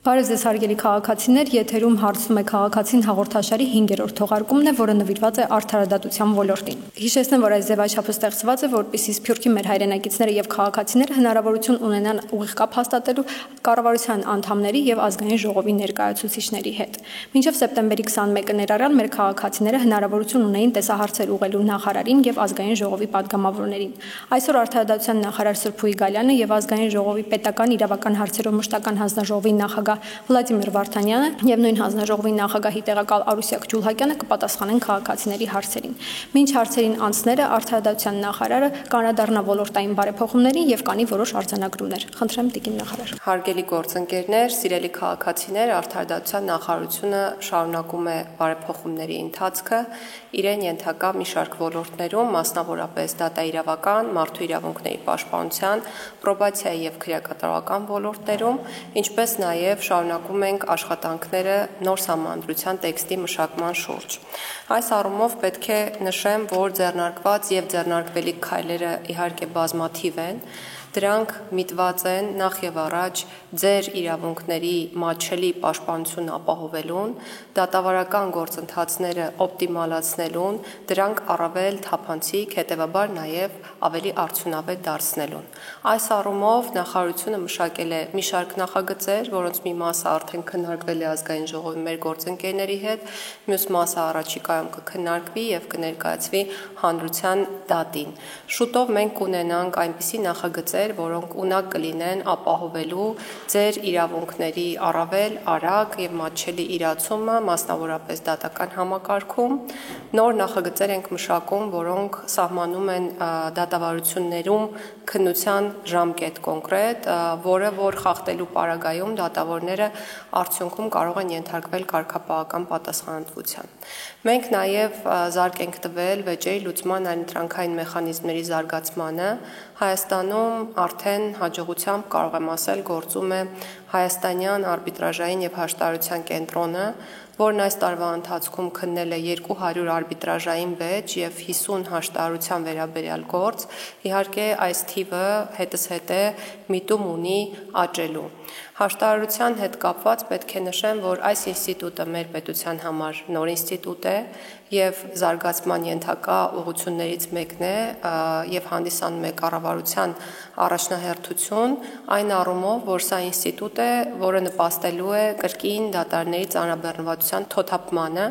Բարև ձեզ հարգելի քաղաքացիներ, եթերում հարցնում է քաղաքացին հաղորդաշարի 5-րդ թողարկումն է, որը նվիրված է արդարադատության ոլորտին։ Հիշեցնեմ, որ այս ձևաչափը ստեղծված է, որպեսզի Սփյուռքի մեր հայրենակիցները եւ քաղաքացիները հնարավորություն ունենան ուղիղ կապ հաստատելու կառավարության անդամների եւ ազգային ժողովի ներկայացուցիչների հետ։ Մինչև սեպտեմբերի 21-ը ներառյալ մեր քաղաքացիները հնարավորություն ունեին տեսահարցեր ուղղելու նախարարին եւ ազգային ժողովի падգամավորներին։ Այսօր արդարադատության նախարար Սրփուի Գալյանը եւ ազգային ժողովի պետական իրավական հարցերով մշտական հանձնաժողովի նախագահ Վլադիմիր Վարդանյանը եւ նույն հանձնաժողովի նախագահի տեղակալ Արուսյակ Ջուլհակյանը կպատասխանեն քաղաքացիների հարցերին։ Մինչ հարցերին անցները արդարադատության նախարարը կանադառնա ոլորտային բարեփոխումներին եւ կանի որոշ արձանագրումներ։ Խնդրեմ տիկին նախարար։ Հարգելի գործընկերներ, սիրելի քաղաքացիներ, արդարադատության նախարարությունը շարունակում է բարեփոխումների ընթացքը իրեն ենթակա մի շարք ոլորտներում, մասնավորապես դատաիրավական, մարդու իրավունքների պաշտպանության, պրոբացիայի եւ քրեակատարողական ոլորտներում, ինչպես նաեւ շարունակում ենք աշխատանքները նոր սահմանադրության տեքստի մշակման շուրջ։ Այս առումով պետք է նշեմ, որ ձեռնարկված եւ ձեռնարկվելիք քայլերը իհարկե բազմաթիվ են։ Դրանք միտված են նախ եւ առաջ ձեր իրավունքների մատչելի պաշտպանություն ապահովելուն, դատավարական գործընթացները օպտիմալացնելուն, դրանք առավել թափանցիկ, հետեւաբար նաեւ ավելի արդյունավետ դարձնելուն։ Այս առումով նախարարությունը մշակել է մի շարք նախագծեր, որոնց մի մասը արդեն քննարկվել է ազգային ժողովի մեր գործընկերների հետ, մյուս մասը առաջիկայում կքննարկվի եւ կներկայացվի հանրության դատին։ Շուտով մենք կունենանք այնպիսի նախագծեր, որոնք ունակ կլինեն ապահովելու ձեր իրավունքների առավել արագ եւ մատչելի իրացումը, մասնավորապես դատական համակարգում։ Նոր նախագծեր ենք մշակում, որոնք սահմանում են դատավարություններում քննության ժամկետ կոնկրետ, որը որ խախտելու պարագայում դատավորները արդյունքում կարող են ենթարկվել կարգապահական պատասխանատվության։ Մենք նաև զարկ ենք տվել վեճերի լուծման այլընտրանքային մեխանիզմների զարգացմանը։ Հայաստանում արդեն հաջողությամբ կարող եմ ասել գործում է հայաստանյան արբիտրաժային եւ հաշտարարության կենտրոնը, որն այս տարվա ընթացքում քննել է 200 արբիտրաժային վեճ եւ 50 հաշտարարության վերաբերյալ գործ։ Իհարկե այս թիվը հետզհետե միտում ունի աճելու։ Հաշտարարության հետ կապված պետք է նշեմ, որ այս ինստիտուտը մեր պետության համար նոր ինստիտուտ է եւ զարգացման ենթակա ուղղություններից մեկն է եւ հանդիսանում է կառավարության առաջնահերթություն այն առումով, որ սա ինստիտուտ է, որը նպաստելու է կրկին դատարանների ծանրաբեռնվածության թոթափմանը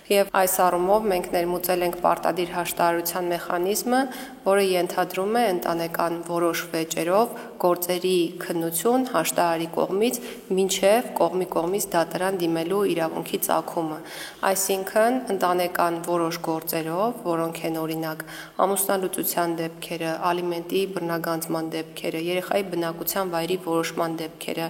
եւ այս առումով մենք ներմուծել ենք պարտադիր հաշտարարության մեխանիզմը, որը ենթադրում է ընտանեկան որոշ վեճերով գործերի քննություն հաշտարարի կողմից մինչև կողմից դատարան դիմելու իրավունքի ծագումը։ Այսինքն ընտանեկան որոշ գործերով, որոնք են օրինակ ամուսնալուծության դեպքերը, ալիմենտի բռնագանձման դեպքերը, երեխայի բնակության վայրի որոշման դեպքերը,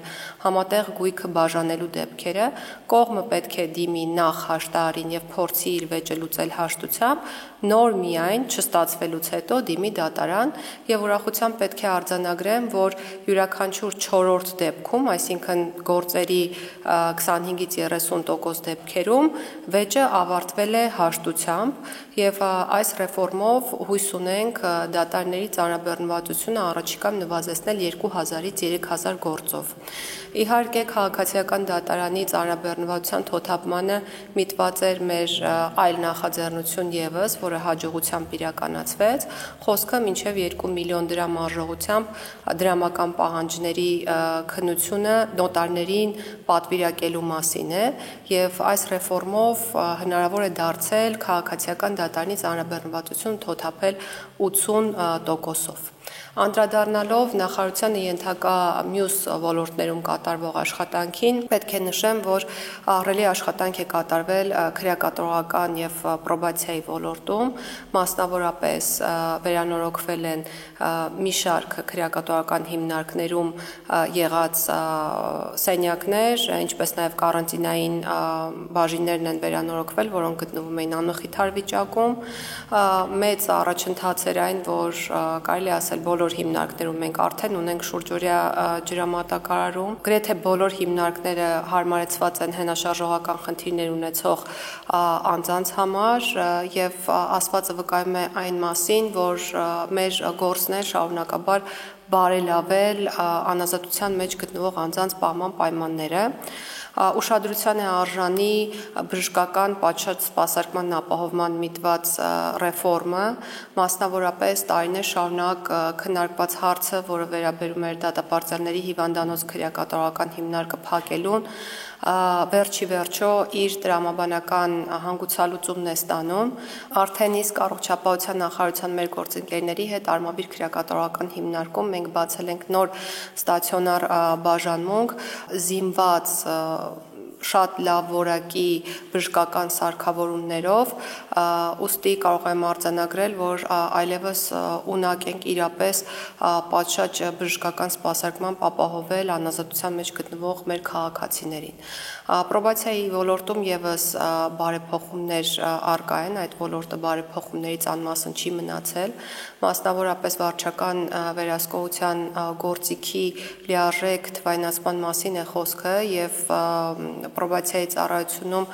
համատեղ գույքը բաժանելու դեպքերը, կողմը պետք է դիմի նախ հաշտարարին եւ փորձի իր վեճը լուծել հաշտությամբ, նոր միայն չստացվելուց հետո դիմի դատարան եւ ուրախությամբ պետք է արձանագրեմ, որ յուրաքանչյուր 4-րդ դեպքում, այսինքն գործերի 25-ից 30% դեպքերում վեճը ավարտվել է հաշտությամբ եւ այս ռեֆորմով հույս ունենք դատարանների ծանրաբեռնվածությունը առաջիկայում նվազեցնել 2000-ից 3000 գործով։ Իհարկե քաղաքացիական դատարանի ծանրաբեռնվածության թոթափմանը միտված էր մեր այլ նախաձեռնություն եւս, որը հաջողությամբ իրականացվեց, խոսքը մինչև 2 միլիոն դրամ արժողությամբ դրամական պահանջների քննությունը նոտարներին պատվիրակելու մասին է եւ այս ռեֆորմով հնարավոր է դարձել քաղաքացիական դատարանի ծանրաբեռնվածությունը թոթափել 80%-ով։ Անդրադառնալով նախարարությանը ենթակա մյուս ոլորտներում կատարվող աշխատանքին, պետք է նշեմ, որ ահռելի աշխատանք է կատարվել քրեակատարողական եւ պրոբացիայի ոլորտում, մասնավորապես վերանորոգվել են մի շարք քրեակատարողական հիմնարկներում եղած սենյակներ, ինչպես նաեւ կարանտինային բաժիններն են վերանորոգվել, որոնք գտնվում էին անմխիթար վիճակում։ Մեծ առաջընթաց էր այն, որ կարելի ասել բոլոր հիմնարկներում մենք արդեն ունենք շուրջօրյա ջրամատակարարում։ Գրեթե բոլոր հիմնարկները հարմարեցված են հենաշարժողական խնդիրներ ունեցող անձանց համար եւ ասվածը վկայում է այն մասին, որ մեր գործներ շարունակաբար բարելավել անազատության մեջ գտնվող անձանց պահման պայմանները։ Ուշադրության է արժանի բժշկական պատշաճ սպասարկման ապահովման միտված ռեֆորմը, մասնավորապես տարիներ շարունակ քննարկված հարցը, որը վերաբերում էր դատապարտյալների հիվանդանոց քրեակատարողական հիմնարկը փակելուն, վերջի վերջո իր տրամաբանական հանգուցալուծումն է ստանում։ Արդեն իսկ առողջապահության նախարարության մեր գործընկերների հետ Արմավիր քրեակատարողական հիմնարկում մենք բացել ենք նոր ստացիոնար բաժանմունք, զինված շատ լավ որակի բժշկական սարքավորումներով, ուստի կարող եմ արձանագրել, որ այլևս ունակ ենք իրապես պատշաճ բժշկական սպասարկման ապահովել անազատության մեջ գտնվող մեր քաղաքացիներին։ Պրոբացիայի ոլորտում եւս բարեփոխումներ առկա են, այդ ոլորտը բարեփոխումներից անմասն չի մնացել, մասնավորապես վարչական վերահսկողության գործիքի լիարժեք թվայնացման մասին է խոսքը եւ պրոբացիայի ծառայությունում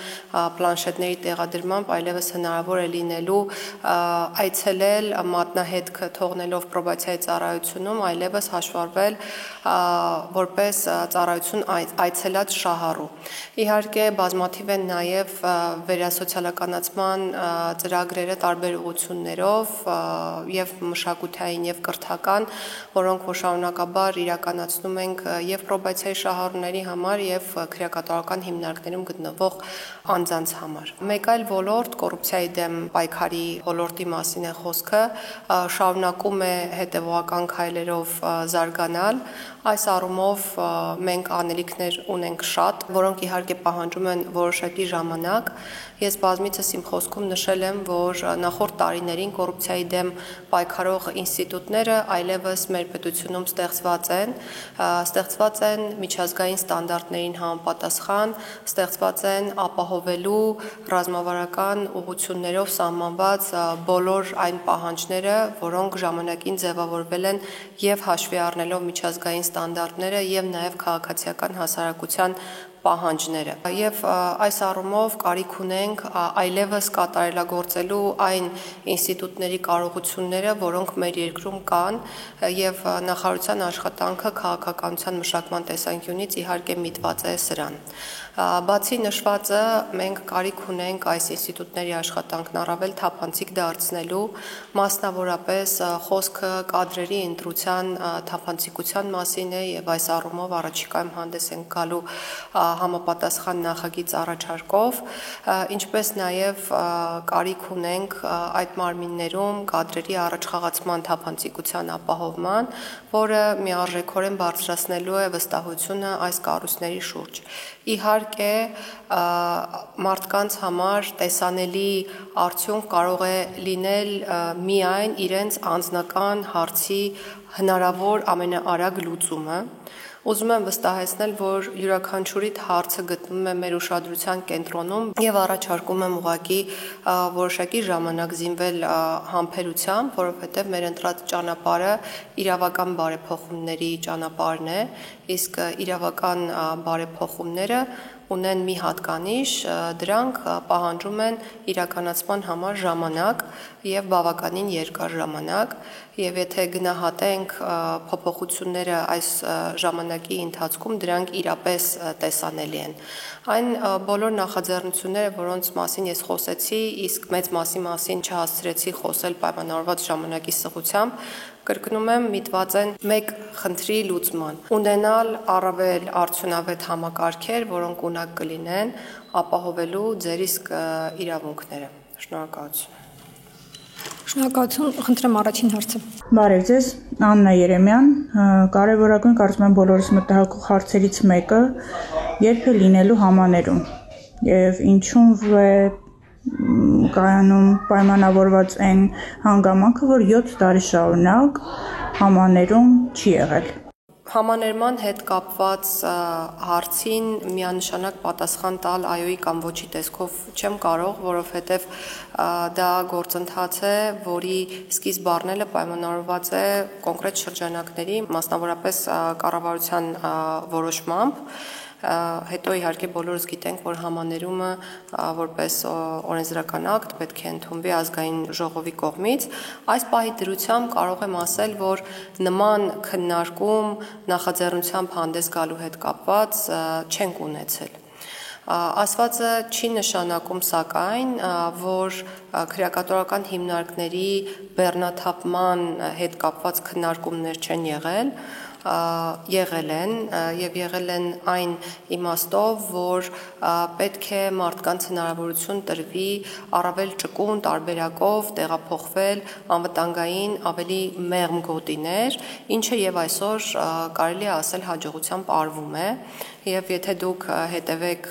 պլանշետների տեղադրմամբ այլևս հնարավոր է լինելու այցելել մատնահետքը թողնելով պրոբացիայի ծառայությունում, այլևս հաշվառվել որպես ծառայություն այցելած շահառու։ Իհարկե բազմաթիվ են նաև վերասոցիալականացման ծրագրերը տարբեր ուղղություններով եւ մշակութային եւ կրթական, որոնք շարունակաբար իրականացնում ենք եւ պրոբացիայի շահառուների համար եւ քրեակատարողական հիմնարկներում գտնվող անձանց համար։ Մեկ այլ ոլորտ կոռուպցիայի դեմ պայքարի ոլորտի մասին է խոսքը, շարունակում է հետևողական քայլերով զարգանալ։ Այս առումով մենք անելիքներ ունենք շատ, որոնք իհարկե պահանջում են որոշակի ժամանակ։ Ես բազմիցս իմ խոսքում նշել եմ, որ նախորդ տարիներին կոռուպցիայի դեմ պայքարող ինստիտուտները այլևս մեր պետությունում ստեղծված են միջազգային ստանդարտներին համապատասխան, ստեղծված են ապահովելու ռազմավարական ուղղություններով սահմանված բոլոր այն պահանջները, որոնք ժամանակին ձևավորվել են եւ հաշվի առնելով միջազգային ստանդարտները եւ նաեւ քաղաքացիական հասարակության պահանջները։ Եվ այս առումով կարիք ունենք այլևս կատարելագործելու այն ինստիտուտների կարողությունները, որոնք մեր երկրում կան, եւ նախարարության աշխատանքը քաղաքականության մշակման տեսանկյունից իհարկե միտված է սրան։ Բացի նշվածը, մենք կարիք ունենք այս ինստիտուտների աշխատանքն առավել թափանցիկ դարձնելու, մասնավորապես խոսքը կադրերի ընտրության թափանցիկության մասին է եւ այս առումով առաջիկայում հանդես ենք գալու համապատասխան նախագիծ առաջարկով, ինչպես նաեւ կարիք ունենք այդ մարմիններում կադրերի առաջխաղացման թափանցիկության ապահովման, որը միարժեքորեն բարձրացնելու է վստահությունը այս կառույցների շուրջ։ Իհարկե մարդկանց համար տեսանելի արդյունք կարող է լինել միայն իրենց անձնական հարցի հնարավոր ամենաարագ լուծումը։ Ուզում եմ վստահեցնել, որ յուրաքանչյուրիդ հարցը գտնվում է մեր ուշադրության կենտրոնում եւ առաջարկում եմ ուղղակի որոշակի ժամանակ զինվել համբերությամբ, որովհետեւ մեր ընտրած ճանապարհը իրավական բարեփոխումների ճանապարհն է, իսկ իրավական բարեփոխումները ունեն մի հատկանիշ, դրանք պահանջում են իրականացման համար ժամանակ եւ բավականին երկար ժամանակ, եւ եթե գնահատենք փոփոխությունները այս ժամանակի ընթացքում, դրանք իրապես տեսանելի են։ Այն բոլոր նախաձեռնությունները, որոնց մասին ես խոսեցի, իսկ մեծ մասի մասին չհասցրեցի խոսել պայմանավորված ժամանակի սղությամբ, կրկնում եմ, միտված են մեկ խնդրի լուծման՝ ունենալ առավել արդյունավետ համակարգեր, որոնք ունակ կլինեն ապահովելու ձեր իսկ իրավունքները։ Շնորհակալություն։ Շնորհակալություն, խնդրեմ առաջին հարցը։ Բարև ձեզ, Աննա Երեմյան, կարևորագույն կարծում եմ բոլորս մտահոգող հարցերից մեկը երբ է լինելու համաներում եւ ինչու է կայանում պայմանավորված այն հանգամանքը, որ 7 տարի շարունակ համաներում չի եղել։ Համաներման հետ կապված հարցին միանշանակ պատասխան տալ այոյի կամ ոչի տեսքով չեմ կարող, որովհետև դա գործընթաց է, որի սկիզբ առնելը պայմանավորված է կոնկրետ շրջանակների, մասնավորապես կառավարության որոշմամբ, Հետո իհարկե բոլորս գիտենք, որ համաներումը որպես օրենսդրական ակտ պետք է ընդունվի ազգային ժողովի կողմից։ Այս պահի դրությամբ կարող եմ ասել, որ նման քննարկում նախաձեռնությամբ հանդես գալու հետ կապված չենք ունեցել։ Ասվածը չի նշանակում սակայն, որ քրեակատորական հիմնարկների բեռնաթափման հետ կապված քննարկումներ չեն եղել են այն իմաստով, որ պետք է մարդկանց հնարավորություն տրվի առավել ճկուն տարբերակով տեղափոխվել անվտանգային ավելի մեղմ գոտիներ, ինչը եւ այսօր կարելի է ասել հաջողությամբ արվում է, եւ եթե դուք հետևեք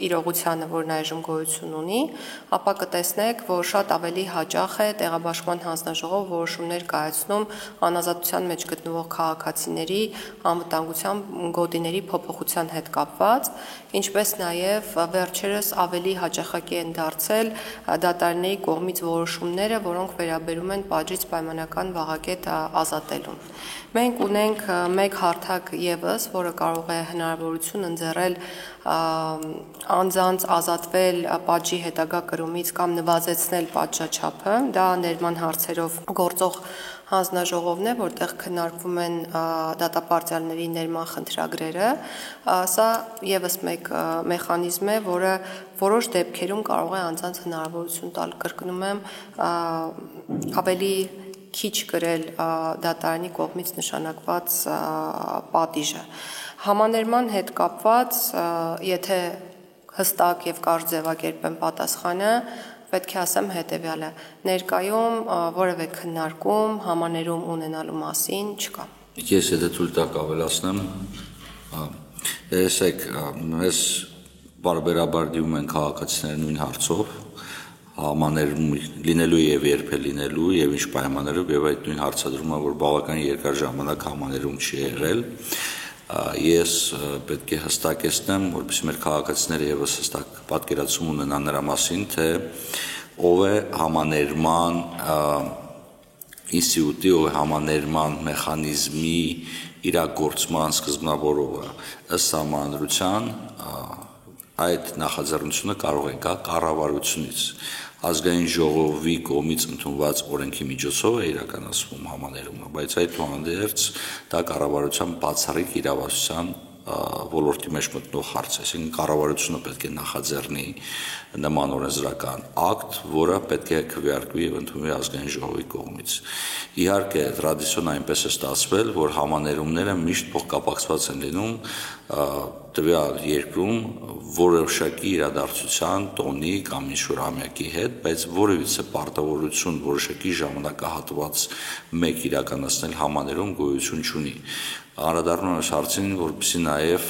իրողությանը, որն այժմ գոյություն ունի, ապա կտեսնեք, որ շատ ավելի հաճախ է տեղաբաշխման հանձնաժողով որոշումներ կայացնում անազատության մեջ գտնվող քաղաքացիների անվտանգության գոտիների փոփոխության հետ կապված, ինչպես նաև վերջերս ավելի հաճախակի են դարձել դատարանների կողմից որոշումները, որոնք վերաբերում են պատժից պայմանական վաղակետ ազատելուն։ Մենք ունենք մեկ հարթակ ևս, որը կարող է հնարավորություն ընձեռել անձանց ազատվել պատժի հետագա կրումից կամ նվազեցնել պատժաչափը, դա ներման հարցերով գործող հանձնաժողովն է, որտեղ քննարկվում են դատապարտյալների ներման խնդրագրերը, սա ևս մեկ մեխանիզմ է, որը որոշ դեպքերում կարող է անձանց հնարավորություն տալ, կրկնում եմ, ավելի քիչ կրել դատարանի կողմից նշանակված պատիժը։ Համաներման հետ կապված, եթե հստակ եւ կարճ ձևակերպեմ պատասխանը, պետք է ասեմ հետեւյալը. ներկայում որևէ քննարկում համաներում ունենալու մասին չկա։ Ես եթե թույլ տաք ավելացնեմ, տեսեք, մեզ բարբերաբար դիմում են քաղաքացիները նույն հարցով, համաներում լինելու եւ երբ է լինելու եւ ինչ պայմաններով եւ այդ նույն հարցադրումը, որ բավականին երկար ժամանակ համաներում չի եղել, ես պետք է հստակեցնեմ, որպեսզի մեր քաղաքացիները եւս հստակ պատկերացում ունենան նրա մասին, թե ով է համաներման ինստիտուտի, ով է համաներման մեխանիզմի իրագործման սկզբնավորողը, ըստ Սահմանադրության այդ նախաձեռնությունը կարող է գա կառավարությունից։ Ազգային ժողովի կողմից ընդունված օրենքի միջոցով է իրականացվում համաներումը, բայց այդուհանդերձ դա կառավարության բացառիկ իրավասության ոլորտի մեջ մտնող հարց է, այսինքն կառավարությունը պետք է նախաձեռնի նման օրենսդրական ակտ, որը պետք է քվեարկվի եւ ընդունվի ազգային ժողովի կողմից։ Իհարկե, տրադիցիոն այնպես է ստացվել, որ համաներումները միշտ փոխկապակցված են լինում տվյալ երկրում որոշակի իրադարձության, տոնի կամ ինչ-որ ամյակի հետ, բայց որևիցե պարտավորություն որոշակի ժամանակահատված մեկ իրականացնել համաներում գոյություն չունի։ Անդրադառնում եմ այս հարցին, որպեսզի նաև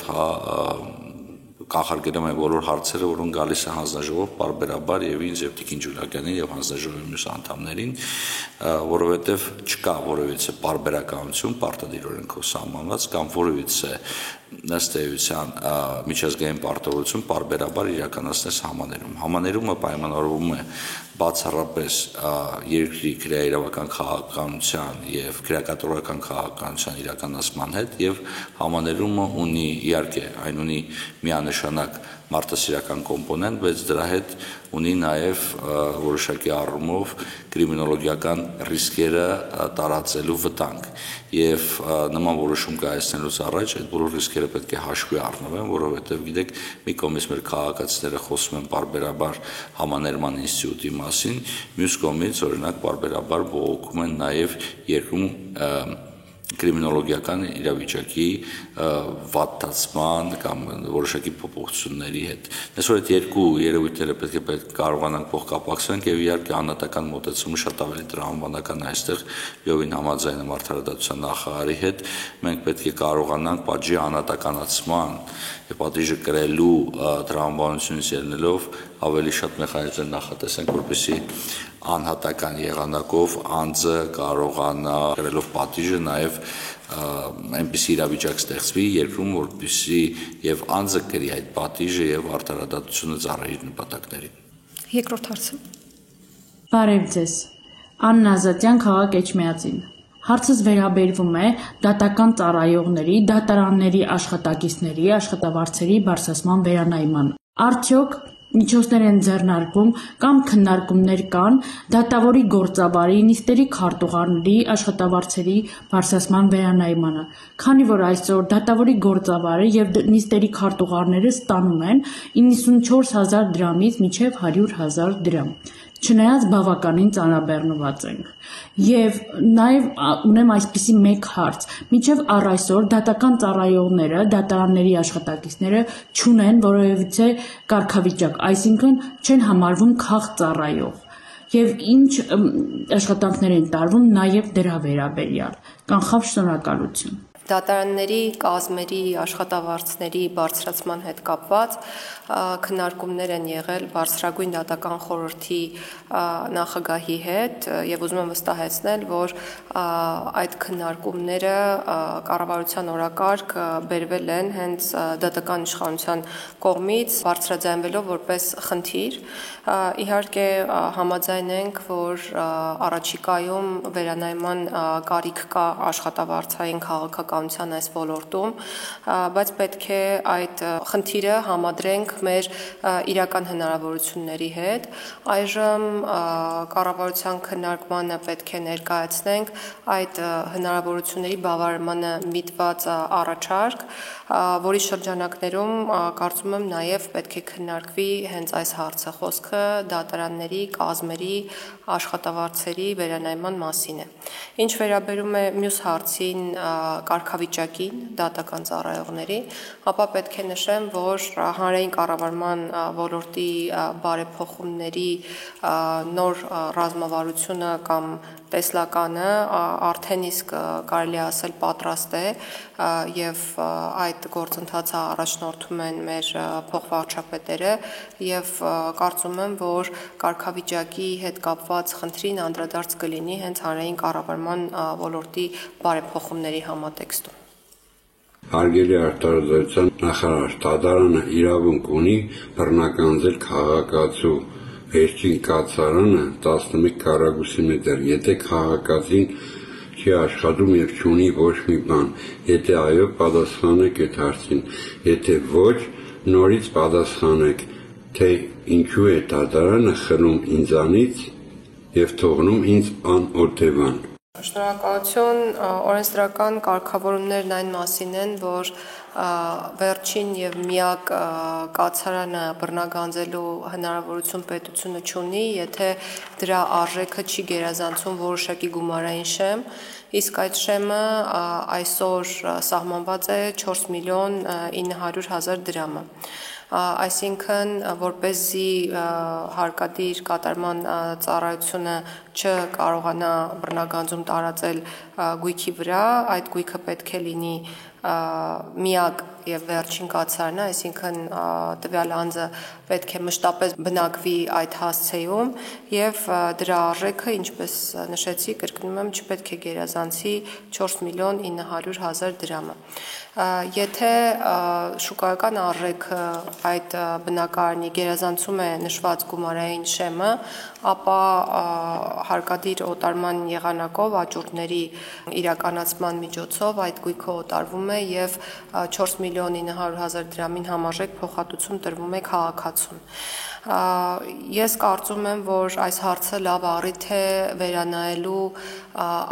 կանխարգելեմ այն բոլոր հարցերը, որոնք գալիս է հանձնաժողով պարբերաբար եւ ինձ եւ Տիկին Ջուլիականին եւ հանձնաժողովի մյուս անդամներին, որովհետեւ չկա որևիցե պարբերականություն պարտադիր օրենքով սահմանված կամ որևիցե ըստ էության միջազգային պարտավորություն պարբերաբար իրականացնել համաներում։ Համաներումը պայմանավորվում է բացառապես երկրի քրեաիրավական քաղաքականության եւ քրեակատորական քաղաքականության իրականացման հետ եւ համաներումը ունի իհարկե այն ունի միանշանակ մարդասիրական կոմպոնենտ, բայց դրա հետ ունի նաև որոշակի առումով կրիմինոլոգիական ռիսկերը տարածելու վտանգ եւ նման որոշում կայացնելուց առաջ այդ բոլոր ռիսկերը պետք է հաշվի առնվեն, որովհետեւ գիտեք, մի կողմից մեր քաղաքացիները խոսում են պարբերաբար համաներման ինստիտուտի մասին, մյուս կողմից օրինակ պարբերաբար բողոքում են նաև երկրում կրիմինոլոգիական իրավիճակի վատթացման կամ որոշակի փոփոխությունների հետ։ Այսօր այդ երկու երևույթները պետք է կարողանանք փոխկապակցենք եւ իհարկե անհատական մոտեցումը շատ ավելի տրամաբանական է այստեղ յովին համաձայն եմ արդարադատության նախարարի հետ մենք պետք է կարողանանք պատժի անհատականացման եւ պատժը կրելու տրամաբանությունից ելնելով ավելի շատ մեխանիզմներ նախատեսենք, որպեսզի անհատական եղանակով անձը կարողանա կրելով պատիժը նաև այնպիսի իրավիճակ ստեղծվի երկրում, որպեսզի եւ անձը կրի այդ պատիժը եւ արդարադատությունը ծառայի իր նպատակներին։ Երկրորդ հարցը։ Բարև ձեզ։ Աննա Ազատյան, քաղաք Էջմիածին։ Հարցս վերաբերվում է դատական ծառայողների, դատարանների աշխատակիցների, աշխատավարձերի բարձրացման վերանայման։ Արդյոք միջոցներ են ձեռնարկվում կամ քննարկումներ կան դատավորի գործավարի, նիստերի քարտուղարների աշխատավարձերի բարձրացման վերանայմանը, քանի որ այսօր դատավորի գործավարը եւ նիստերի քարտուղարները ստանում են 94,000 դրամից մինչեւ 100,000 դրամ։ Չնայած բավականին ծանրաբեռնված ենք։ Եվ նաև ունեմ այսպիսի մեկ հարց. մինչև առ այսօր դատական ծառայողները, դատարանների աշխատակիցները չունեն որևիցե կարգավիճակ, այսինքն չեն համարվում քաղծառայող։ Եվ ինչ աշխատանքներ են տարվում նաև դրա վերաբերյալ։ Կանխավ շնորհակալություն։ Դատարանների կազմերի աշխատավարձների բարձրացման հետ կապված քննարկումներ են եղել բարձրագույն դատական խորհրդի նախագահի հետ եւ ուզում եմ վստահեցնել, որ այդ քննարկումները կառավարության օրակարգ բերվել են հենց դատական իշխանության կողմից բարձրաձայնվելով որպես խնդիր։ Իհարկե համաձայն ենք, որ առաջիկայում վերանայման կարիք կա աշխատավարձային քաղաքականության այս ոլորտում, բայց պետք է այդ խնդիրը համադրենք մեր իրական հնարավորությունների հետ։ Այժմ կառավարության քննարկմանը պետք է ներկայացնենք այդ հնարավորությունների բավարարմանը միտված առաջարկ, որի շրջանակներում կարծում եմ նաև պետք է քննարկվի հենց այս հարցը, խոսքը դատարանների կազմերի աշխատավարձերի վերանայման մասին է։ Ինչ վերաբերում է մյուս հարցին կարգավիճակին դատական ծառայողների, ապա պետք է նշեմ, որ հանրային կառավարման ոլորտի բարեփոխումների նոր ռազմավարությունը կամ տեսլականը արդեն իսկ կարելի է ասել պատրաստ է եւ այդ գործընթացը առաջնորդում են մեր փոխվարչապետերը եւ կարծում եմ, որ կարգավիճակի հետ կապված խնդրին անդրադարձ կլինի հենց հանրային կառավարման ոլորտի բարեփոխումների համատեքստում։ Հարգելի արտարադատության նախարար, դատարանը իրավունք ունի բռնականձել քաղաքացու վերջին կացարանը 11 քառակուսի մետր, եթե քաղաքացին չի աշխատում եւ չունի ոչ մի բան, եթե այո, պատասխանեք այդ հարցին, եթե ոչ, նորից պատասխանեք, թե ինչու է դատարանը խլում ինձանից եւ թողնում ինձ անօթևան։ Շնորհակալություն, օրենսդրական կարգավորումներն այն մասին են, որ վերջին եւ միակ կացարանը բռնագանձելու հնարավորություն պետությունը չունի, եթե դրա արժեքը չի գերազանցում որոշակի գումարային շեմ, իսկ այդ շեմը այսօր սահմանված է 4,900,000 դրամը։ Այսինքն, որպեսզի հարկադիր կատարման ծառայությունը չկարողանա բռնագանձում տարածել գույքի վրա, այդ գույքը պետք է լինի միակ եւ վերջին կացարն է, այսինքն տվյալ անձը պետք է մշտապես բնակվի այդ հասցեում եւ դրա արժեքը, ինչպես նշեցի, կրկնում եմ, չպետք է գերազանցի 4,900,000 դրամը։ Եթե շուկայական արժեքը այդ բնակարանի գերազանցում է նշված գումարային շեմը, ապա հարկադիր օտարման եղանակով աճուրդների իրականացման միջոցով այդ գույքը օտարվում է եւ 4,900,000 դրամին համարժեք փոխհատուցում տրվում է քաղաքացուն։ Ես կարծում եմ, որ այս հարցը լավ առիթ է վերանայելու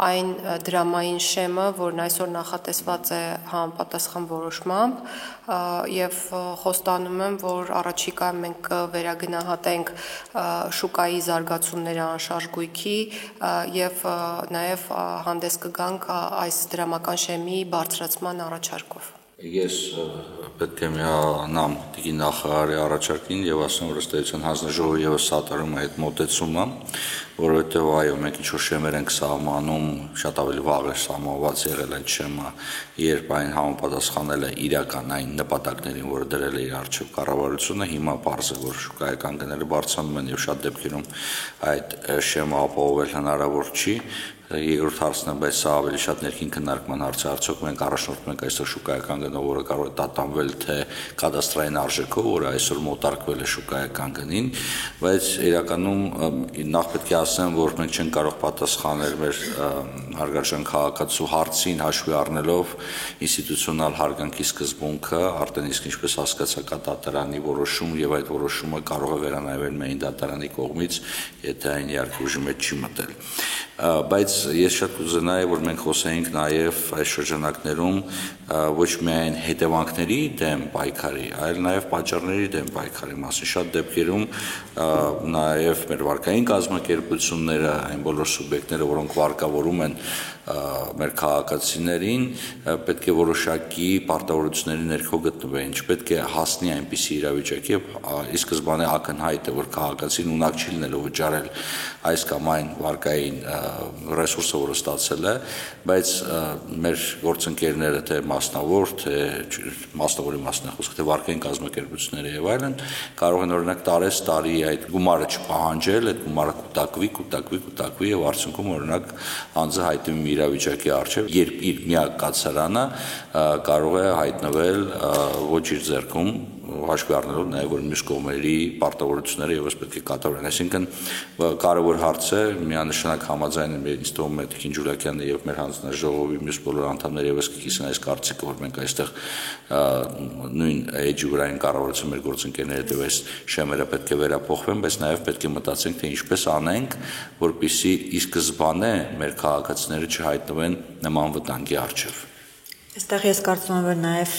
այն դրամային շեմը, որն այսօր նախատեսված է համապատասխան որոշմամբ եւ խոստանում եմ, որ առաջիկայում մենք վերագնահատենք շուկայի զարգացումները անշարժ գույքի եւ նաեւ հանդես կգանք այս դրամական շեմի բարձրացման առաջարկով։ Ես պետք է միանամ տիկին նախարարի առաջարկին եւ ասեմ, որ ըստ էության հանձնաժողովը եւս սատարում է այդ մոտեցումը, որովհետեւ այո, մենք ինչ-որ շեմեր ենք սահմանում, շատ ավելի վաղ է սահմանված եղել այդ շեմը, երբ այն համապատասխանել է իրական նպատակներին, որը դրել է իր առջև կառավարությունը, հիմա պարզ է, որ շուկայական գները բարձրանում են եւ շատ դեպքերում այդ շեմը ապահովել հնարավոր չի, Երկրորդ հարցն է, բայց սա ավելի շատ ներքին քննարկման հարց է, արդյոք մենք առաջնորդում ենք այստեղ շուկայական գնով, որը կարող է տատանվել թե կադաստրային արժեքով, որը այսօր մոտարկվել է շուկայական գնին, բայց իրականում նախ պետք է ասեմ, որ մենք չենք կարող պատասխանել մեր հարգարժան քաղաքացու հարցին հաշվի առնելով ինստիտուցիոնալ հարգանքի սկզբունքը, արդեն իսկ ինչպես հասկացա կա դատարանի որոշում եւ այդ որոշումը կարող է վերանայվել միայն դատարանի կողմից, եթե այն իհարկե ուժի մեջ չի մտել։ Բայց ես շատ կուզենայի, որ մենք խոսեինք նաև այս շրջանակներում ոչ միայն հետևանքների դեմ պայքարի, այլ նաև պատճառների դեմ պայքարի մասին։ Շատ դեպքերում նաև մեր վարկային կազմակերպությունները, այն բոլոր սուբյեկտները, որոնք վարկավորում են մեր քաղաքացիներին, պետք է որոշակի պարտավորությունների ներքո գտնվեն, չպետք է հասնի այնպիսի իրավիճակի, ի սկզբանե ակնհայտ է, որ քաղաքացին ունակ չի լինելու վճարել այս կամ այն վարկային ռեսուրսը, որը ստացել է, բայց մեր գործընկերները, թե մասնավոր, թե մասնավորի մասն է խոսքը, թե վարկային կազմակերպությունները եւ այլն, կարող են օրինակ տարես տարի այդ գումարը չպահանջել, այդ գումարը կուտակվի եւ արդյունքում օրինակ անձը հայտնվի իրավիճակի առջև, երբ իր միակ կացարանը կարող է հայտնվել ոչ իր ձեռքում, հաշվի առնելով նաև որ մյուս կողմերի պարտավորությունները եւս պետք է կատարվեն։ Այսինքն կարևոր հարց է, միանշանակ համաձայն եմ ինձ թվում է Տիկին Ջուլակյանը եւ մեր հանձնաժողովի մյուս բոլոր անդամները եւս կկիսեն այս կարծիքը, որ մենք այստեղ նույն էջի վրա են կառավարություն մեր գործընկերները դեպ այս շեմերը պետք է վերափոխվեն, բայց նաև պետք է մտածենք, թե ինչպես անենք, որպեսզի ի սկզբանե մեր քաղաքացիները չհայտնվեն նման վտանգի առջև։ Այստեղ ես կարծում եմ, որ նաև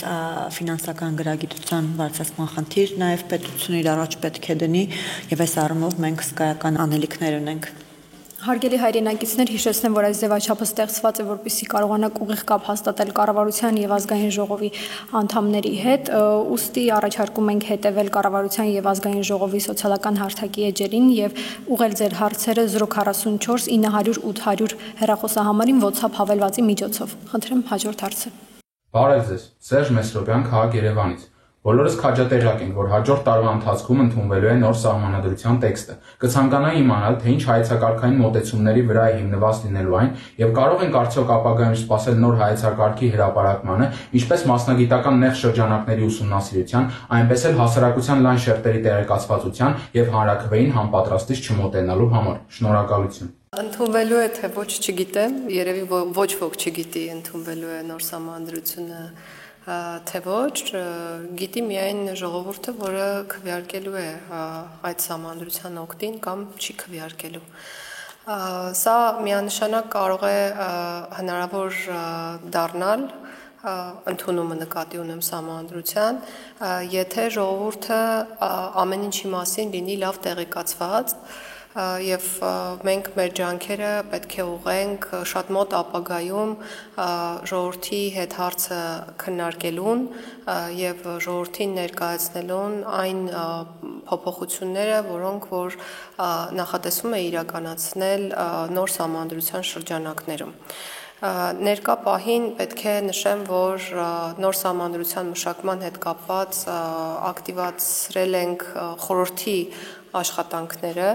ֆինանսական գրագիտության բարձրացման խնդիր նաև պետությունը իր առաջ պետք է դնի եւ այս առումով մենք հսկայական անելիքներ ունենք։ Հարգելի հայրենակիցներ, հիշեցնեմ, որ այս ձևաչափը ստեղծված է, որպեսզի կարողանաք ուղիղ կապ հաստատել կառավարության եւ ազգային ժողովի անդամների հետ, ուստի առաջարկում ենք հետեւել կառավարության եւ ազգային ժողովի սոցիալական հարթակի էջերին եւ ուղղել ձեր հարցերը 044 900 800 հեռախոսահամարին WhatsApp հավելվածի միջոցով։ Խնդրեմ հաջորդ հարցը։ Բարև ձեզ, Սերժ Մեսրոպյան, քաղաք Երևանից։ Բոլորս քաջատեղյակ ենք, որ հաջորդ տարվա ընթացքում ընդունվելու է նոր սահմանադրության տեքստը։ Կցանկանայի իմանալ, թե ինչ հայեցակարգային մոտեցումների վրա է հիմնված լինելու այն, եւ կարող ենք արդյոք ապագայում սպասել նոր հայեցակարգի հրապարակմանը, ինչպես մասնագիտական նեղ շրջանակների ուսումնասիրության, այնպես էլ հասարակության լայն շերտերի տեղեկացվածության եւ հանրաքվեին համապատրաստից չմոտենալու համար։ Շնորհակալություն։ Ընդունվելու է, թե ոչ չգիտեմ, երևի ոչ ոք չգիտի ընդունվելու է նոր սահմանադրությունը թե ոչ, գիտի միայն ժողովուրդը, որը քվեարկելու է այդ սահմանադրության օգտին կամ չի քվեարկելու։ Սա միանշանակ կարող է հնարավոր դառնալ ընդունումը նկատի ունեմ սահմանադրության, եթե ժողովուրդը ամեն ինչի մասին լինի լավ տեղեկացված եւ մենք մեր ջանքերը պետք է ուղենք շատ մոտ ապագայում ժողովրդի հետ հարցը քննարկելուն եւ ժողովրդին ներկայացնելուն այն փոփոխությունները, որոնք որ նախատեսվում է իրականացնել նոր սահմանադրության շրջանակներում։ Ներկա պահին պետք է նշեմ, որ նոր սահմանադրության մշակման հետ կապված ակտիվացրել ենք խորհրդի աշխատանքները,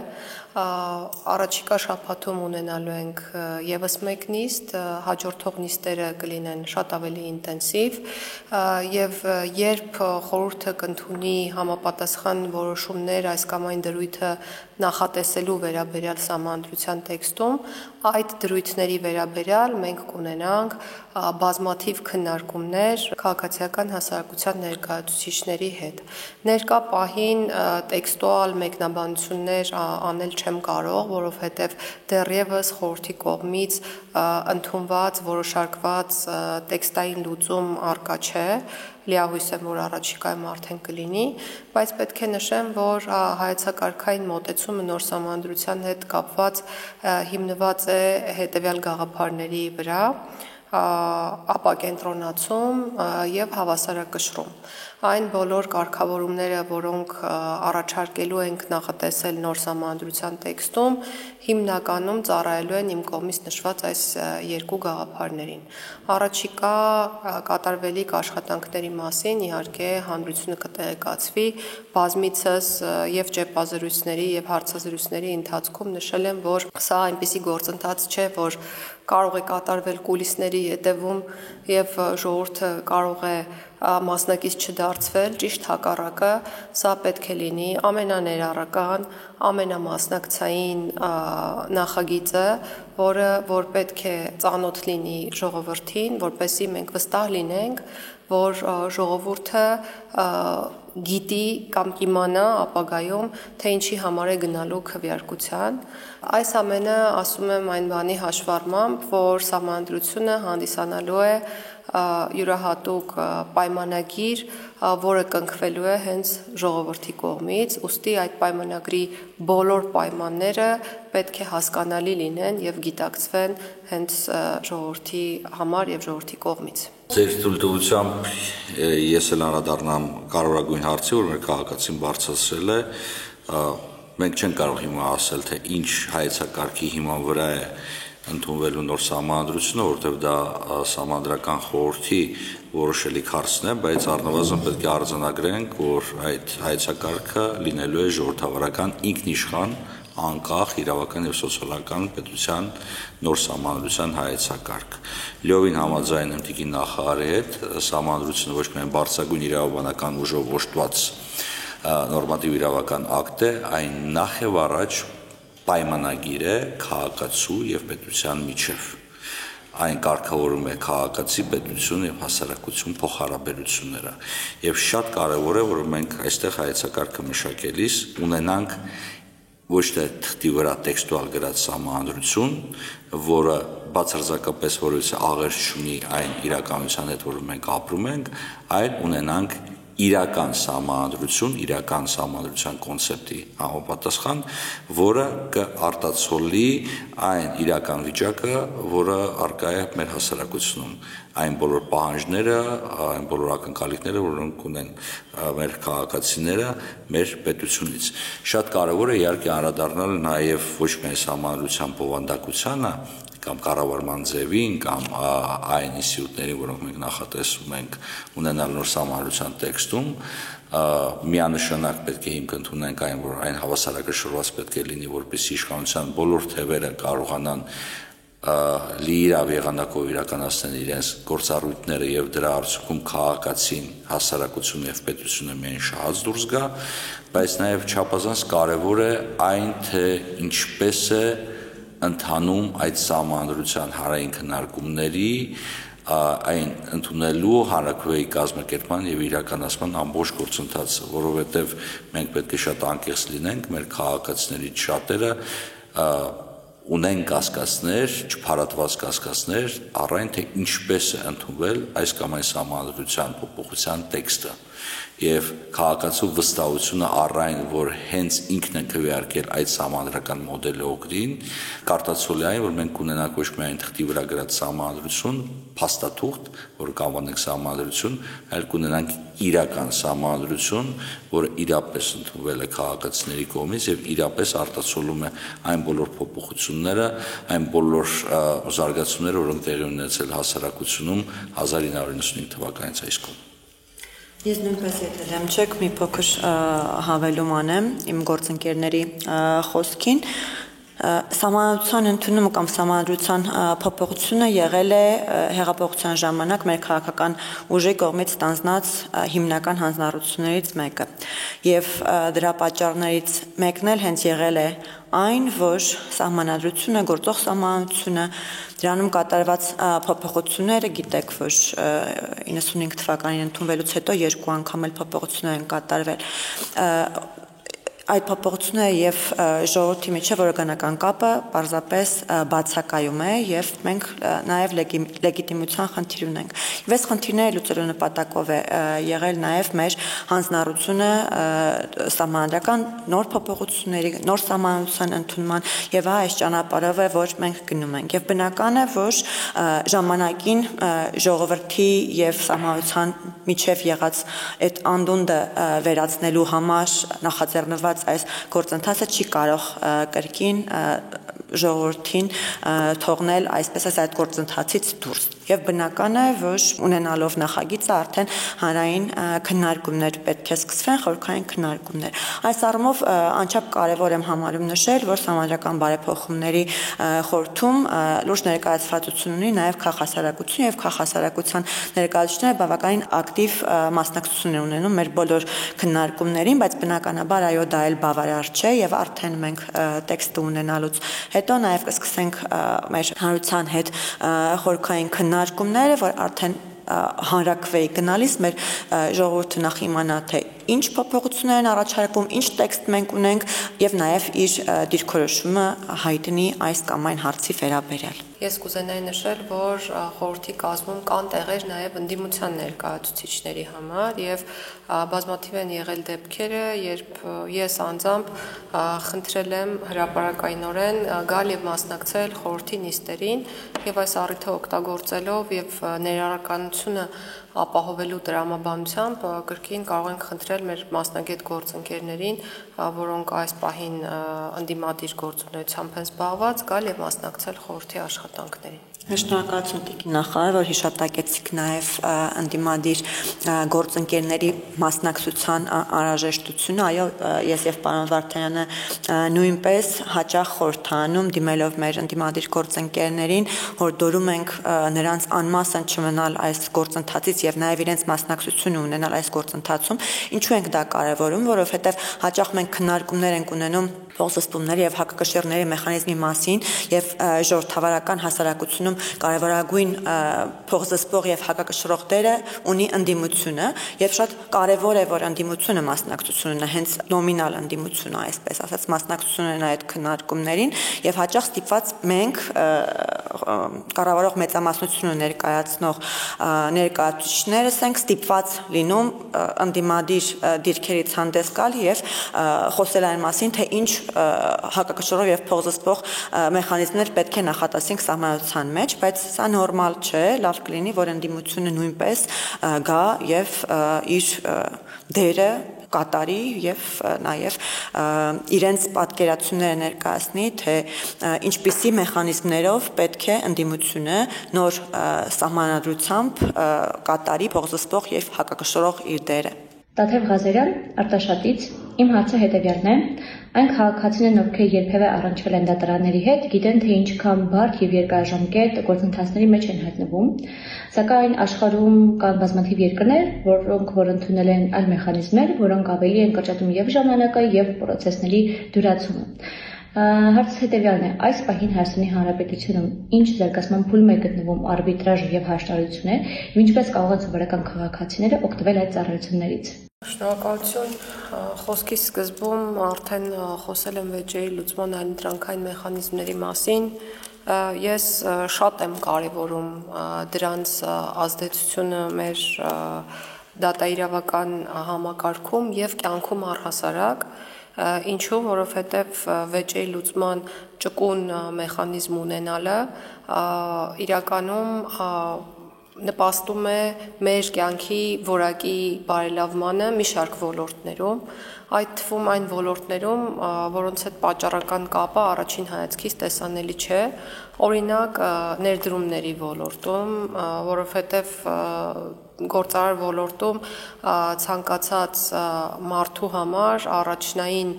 առաջիկա շաբաթում ունենալու ենք եւս մեկ նիստ, հաջորդող նիստերը կլինեն շատ ավելի ինտենսիվ եւ երբ խորհուրդը կընդունի համապատասխան որոշումներ այս կամ այն դրույթը նախատեսելու վերաբերյալ սահմանադրության տեքստում, այդ դրույթների վերաբերյալ մենք կունենանք բազմաթիվ քննարկումներ քաղաքացիական հասարակության ներկայացուցիչների հետ։ Ներկա պահին տեքստուալ մեկնաբանություններ անել չեմ կարող, որովհետև դեռևս խորհրդի կողմից ընդունված, որոշարկված տեքստային լուծում առկա չէ, լիահույս եմ, որ առաջիկայում արդեն կլինի, բայց պետք է նշեմ, որ հայեցակարգային մոտեցումը նոր սահմանադրության հետ կապված հիմնված է հետևյալ գաղափարների վրա, ապակենտրոնացում եւ հավասարակշռում։ Այն բոլոր կարգավորումները, որոնք առաջարկելու ենք նախատեսել նոր սահմանադրության տեքստում, հիմնականում ծառայելու են իմ կողմից նշված այս երկու գաղափարներին։ Առաջիկա կատարվելիք աշխատանքների մասին իհարկե հանրությունը կտեղեկացվի, բազմիցս եւ ճեպազրույցների եւ հարցազրույցների ընթացքում նշել եմ, որ սա այնպիսի գործընթաց չէ, որ կարող է կատարվել կուլիսների ետևում եւ ժողովուրդը կարող է մասնակից չդարձվել, ճիշտ հակառակը, սա պետք է լինի ամենաներառական, ամենամասնակցային նախագիծը, որ պետք է ծանոթ լինի ժողովրդին, որպեսզի մենք վստահ լինենք, որ ժողովուրդը գիտի կամ կիմանա ապագայում, թե ինչի համար է գնալու քվեարկության։ Այս ամենը ասում եմ այն բանի հաշվառմամբ, որ սահմանադրությունը հանդիսանալու է յուրահատուկ պայմանագիր, որը կնքվելու է հենց ժողովրդի կողմից, ուստի այդ պայմանագրի բոլոր պայմանները պետք է հասկանալի լինեն եւ գիտակցվեն հենց ժողովրդի համար եւ ժողովրդի կողմից։ Ձեր թույլտվությամբ ես էլ անդրադառնամ կարևորագույն հարցի, որ մեր քաղաքացին բարձրացրել է, մենք չենք կարող հիմա ասել, թե ինչ հայեցակարգի հիման վրա է ընդունվելու նոր սահմանադրությունը, որովհետև դա սահմանադրական խորհրդի որոշելիք հարցն է, բայց առնվազն պետք է արձանագրենք, որ այդ հայեցակարգը լինելու է ժողովրդավարական ինքնիշխան, անկախ իրավական եւ սոցիալական պետության նոր սահմանադրության հայեցակարգ։ Լիովին համաձայն եմ տիկին նախարարի հետ, սահմանադրությունը ոչ միայն բարձրագույն իրավաբանական ուժով ոչտված նորմատիվ իրավական ակտ է, այն նախ եւ առաջ պայմանագիր է քաղաքացու եւ պետության միջև։ Այն կարգավորում է քաղաքացի, պետություն եւ հասարակություն փոխհարաբերությունները։ Եվ շատ կարեւոր է, որ մենք այստեղ հայեցակարգը մշակելիս ունենանք ոչ թե թղթի վրա տեքստուալ գրած սահմանադրություն, որը բացարձակապես որևէ աղերս չունի այն իրականության հետ, որը մենք ապրում ենք, այլ ունենանք իրական սահմանադրության կոնցեպտի համապատասխան, որը կարտացոլի այն իրական վիճակը, որը առկա է մեր հասարակությունում, այն բոլոր պահանջները, այն բոլոր ակնկալիքները, որոնք ունեն մեր քաղաքացիները մեր պետությունից։ Շատ կարևոր է իհարկե անդրադառնալ նաև ոչ միայն սահմանադրության բովանդակությանը, կամ կառավարման ձևին, կամ այն ինստիտուտներին, որոնք մենք նախատեսում ենք ունենալ նոր սահմանադրության տեքստում, միանշանակ պետք է հիմք ընդունենք այն, որ այն հավասարակշռված պետք է լինի, որպեսզի իշխանության բոլոր թևերը կարողանան լիիրավ եղանակով իրականացնել իրենց գործառույթները եւ դրա արդյունքում քաղաքացին, հասարակությունը եւ պետությունը միայն շահած դուրս գա, բայց նաեւ չափազանց կարեւոր է այն, թե ինչպես է ընդհանում այդ սահմանադրության հանրային քննարկումների, այն ընդունելու հանրաքվեի կազմակերպման եւ իրականացման ամբողջ գործընթացը, որովհետեւ մենք պետք է շատ անկեղծ լինենք, մեր քաղաքացիներից շատերը ունեն կասկածներ, չփարատված կասկածներ, առայն թե ինչպես է ընդունվել այս կամ այն սահմանադրության փոփոխության տեքստը։ Եվ քաղաքացու վստահությունը առայն, որ հենց ինքն է քվեարկել այդ սահմանադրական մոդելը օգտին, կարտացոլի այն, որ մենք ունենանք ոչ միայն թղթի վրա գրած սահմանադրություն, փաստաթուղթ, որը կանվանենք սահմանադրություն, այլ կունենանք իրական սահմանադրություն, որը իրապես ընդունվել է քաղաքացիների կողմից եւ իրապես արտացոլում է այն բոլոր փոփոխությունները, այն բոլոր զարգացումները, որոնք տեղի ունեցել հասարակությունում 1995 թվականից այսքան։ Ես նույնպես եթե չեք մի փոքր հավելում անեմ իմ գործընկերների խոսքին, Սահմանադրության ընդունումը կամ սահմանադրության փոփոխությունը եղել է հեղափոխության ժամանակ մեր քաղաքական ուժի կողմից ստանձնած հիմնական հանձնառություններից մեկը եւ դրա պատճառներից մեկն էլ հենց եղել է այն, որ սահմանադրությունը, գործող սահմանադրությունը, դրանում կատարված փոփոխությունները, գիտեք, որ 95 թվականին ընդունվելուց հետո երկու անգամ էլ փոփոխություններ են կատարվել, այդ փոփոխությունները եւ ժողովրդի միջեւ օրգանական կապը պարզապես բացակայում է եւ մենք նաեւ լեգիտիմության խնդիր ունենք։ Եվ այս խնդիրները լուծելու նպատակով է եղել նաեւ մեր հանձնառությունը սահմանադրական նոր փոփոխությունների, նոր սահմանության ընդունման եւ այս ճանապարհով է, որ մենք գնում ենք։ Եվ բնական է, որ ժամանակին ժողովրդի եւ սահմանության միջեւ եղած այդ անդունդը վերացնելու համար նախաձեռնված այս գործընթացը չի կարող կրկին ժողովրդին թողնել այսպես այդ գործընթացից դուրս։ Եվ բնական է, որ ունենալով նախագիծը արդեն հանրային քննարկումներ պետք է սկսվեն, խորհրդային քննարկումներ։ Այս առումով անչափ կարևոր եմ համարում նշել, որ Սահմանադրական բարեփոխումների խորհրդում լուրջ ներկայացվածություն ունի նաև քաղաքասարակություն եւ քաղաքասարակության ներկայացուցիչները բավականին ակտիվ մասնակցություն են ունենում մեր բոլոր քննարկումներին, բայց բնականաբար այո դա էլ բավարար չէ եւ արդեն մենք տեքստը ունենալուց հետո նաև կսկսենք մեր հանրության հետ խորհրդային քննարկումները, որ արդեն հանրակրվեի գնալիս մեր ժողովուրդը նախ իմանա թե ինչ փոփոխություններ են առաջարկում, ինչ տեքստ մենք ունենք եւ նաեւ իր դիրքորոշումը հայտնի այս կամ այն հարցի վերաբերյալ։ Ես կուզենայի նշել, որ խորհրդի կազմում կան տեղեր նաև ընդդիմության ներկայացուցիչների համար եւ բազմաթիվ են եղել դեպքերը, երբ ես անձամբ խնդրել եմ հրապարակայնորեն գալ եւ մասնակցել խորհրդի նիստերին եւ այս առիթը օգտագործելով եւ ներառականությունը ապահովելու տրամաբանությամբ կրկին կարող ենք խնդրել մեր մասնագետ գործընկերներին, որոնք այս պահին ընդդիմադիր գործունեությամբ են զբաղված, գալ եւ մասնակցել խորհրդի աշխատանքներին։ Շնորհակալություն Տիկին նախարար, որ հիշատակեցիք նաև ընդդիմադիր գործընկերների մասնակցության անհրաժեշտությունը։ Այո, ես եւ պարոն Վարդանյանը նույնպես հաճախ խորհրդանում դիմելով մեր ընդդիմադիր գործընկերներին հորդորում ենք նրանց անմասն չմնալ այս գործընթացից եւ նաև իրենց մասնակցությունը ունենալ այս գործընթացում։ Ինչու ենք դա կարևորում, որովհետեւ հաճախ մենք քննարկումներ ենք ունենում փոխզսպումների եւ հակակշիռների մեխանիզմի մասին եւ ժողովրդավարական հասարակությունում կարևորագույն փոխզսպող եւ հակակշռող դերը ունի ընդդիմությունը եւ շատ կարեւոր է որ ընդդիմությունը մասնակցություն ունենա, հենց նոմինալ ընդդիմությունը, այսպես ասած, մասնակցություն ունենա այդ քննարկումներին եւ հաճախ ստիպված մենք կառավարող մեծամասնությունը ներկայացնող ներկայացուցիչներս ենք ստիպված լինում ընդդիմադիր դիրքերից հանդես գալ եւ խոսել այն մասին, թե ինչ հակակշռող եւ փոխզսպող մեխանիզմներ պետք է նախատեսենք սահմանադրության մեջ, բայց սա նորմալ չէ, լավ կլինի, որ ընդդիմությունը նույնպես գա եւ իր դերը կատարի եւ նաեւ իրենց պատկերացումները ներկայացնի, թե ինչպիսի մեխանիզմներով պետք է ընդդիմությունը նոր սահմանադրությամբ կատարի փոխզսպող եւ հակակշռող իր դերը։ Տաթև Ղազարյան, Արտաշատից, իմ հարցը հետևյալն է. այն քաղաքացիներն, ովքեր երբևէ առնչվել են դատարանների հետ, գիտեն, թե ինչքան բարդ եւ երկարաժամկետ գործընթացների մեջ են հայտնվում, սակայն աշխարհում կան բազմաթիվ երկրներ, որ ընդունել են այլ մեխանիզմներ, որոնք ավելի են կրճատում եւ ժամանակը եւ պրոցեսների դյուրացումը։ Հարցը հետևյալն է. այս պահին Հայաստանի Հանրապետությունում ինչ զարգացման փուլում է գտնվում արբիտրաժը եւ հաշտարությունը, եւ ինչպես կարող են սովորական քաղաքացիները օգտվել այդ ծառայություններից։ Շնորհակալություն։ Խոսքի սկզբում արդեն խոսել եմ վեճերի լուծման այլընտրանքային մեխանիզմների մասին։ Ես շատ եմ կարևորում դրանց ազդեցությունը մեր դատաիրավական համակարգում եւ կյանքում առհասարակ, ինչու, որովհետեւ վեճերի լուծման ճկուն մեխանիզմ ունենալը իրականում նպաստում է մեր կյանքի որակի բարելավմանը մի շարք ոլորտներում, այդ թվում այն ոլորտներում, որոնց հետ պատճառական կապը առաջին հայացքից տեսանելի չէ, օրինակ ներդրումների ոլորտում, որովհետև գործարար ոլորտում ցանկացած մարդու համար առաջնային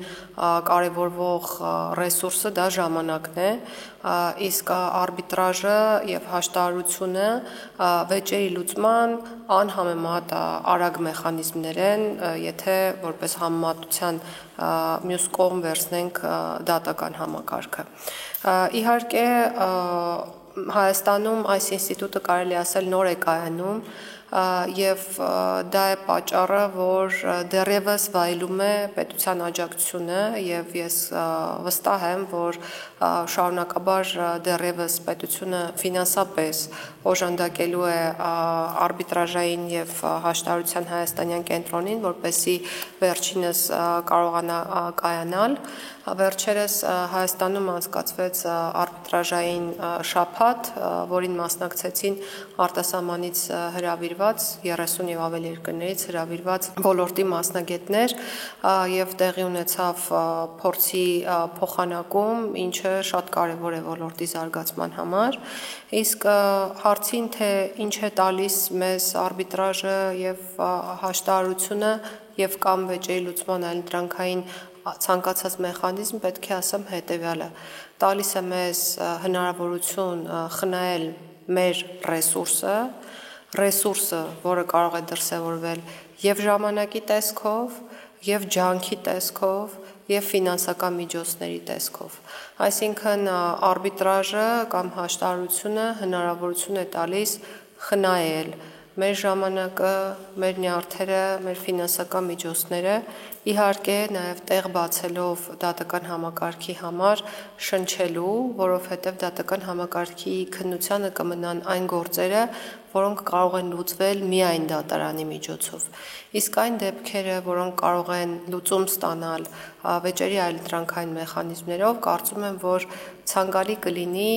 կարևորվող ռեսուրսը դա ժամանակն է, իսկ արբիտրաժը եւ հաշտարարությունը վեճերի լուծման անհամեմատ արագ մեխանիզմներ են, եթե որպես համեմատության մյուս կողմ վերցնենք դատական համակարգը։ Իհարկե Հայաստանում այս ինստիտուտը կարելի ասել նոր է կայանում, եւ դա է պատճառը, որ դեռևս վայելում է պետության աջակցությունը եւ ես վստահ եմ, որ շարունակաբար դեռևս պետությունը ֆինանսապես օժանդակելու է արբիտրաժային եւ հաշտարության հայաստանյան կենտրոնին, որպեսզի վերջինս կարողանա կայանալ։ Վերջերս Հայաստանում անցկացվեց արբիտրաժային շաբաթ, որին մասնակցեցին արտասահմանից հրավիրված 30 եւ ավելի երկրներից հրավիրված ոլորտի մասնագետներ եւ տեղի ունեցավ փորձի փոխանակում, ինչը շատ կարեւոր է ոլորտի զարգացման համար։ Իսկ հարցին, թե ինչ է տալիս մեզ արբիտրաժը եւ հաշտարարությունը եւ կամ վեճերի լուծման այլ դրանքային ցանկացած մեխանիզմ, պետք է ասեմ հետեւյալը. տալիս է մեզ հնարավորություն խնայել մեր ռեսուրսը, որը կարող է դրսևորվել եւ ժամանակի տեսքով, եւ ջանքի տեսքով, եւ ֆինանսական միջոցների տեսքով։ Այսինքն արբիտրաժը կամ հաշտարարությունը հնարավորություն է տալիս խնայել մեր ժամանակը, մեր նյարդերը, մեր ֆինանսական միջոցները, իհարկե նաև տեղ բացելով դատական համակարգի համար շնչելու, որովհետև դատական համակարգի քննությանը կմնան այն գործերը, որոնք կարող են լուծվել միայն դատարանի միջոցով։ Իսկ այն դեպքերը, որոնք կարող են լուծում ստանալ վեճերի այլ դրանքային մեխանիզմներով, կարծում եմ, որ ցանկալի կլինի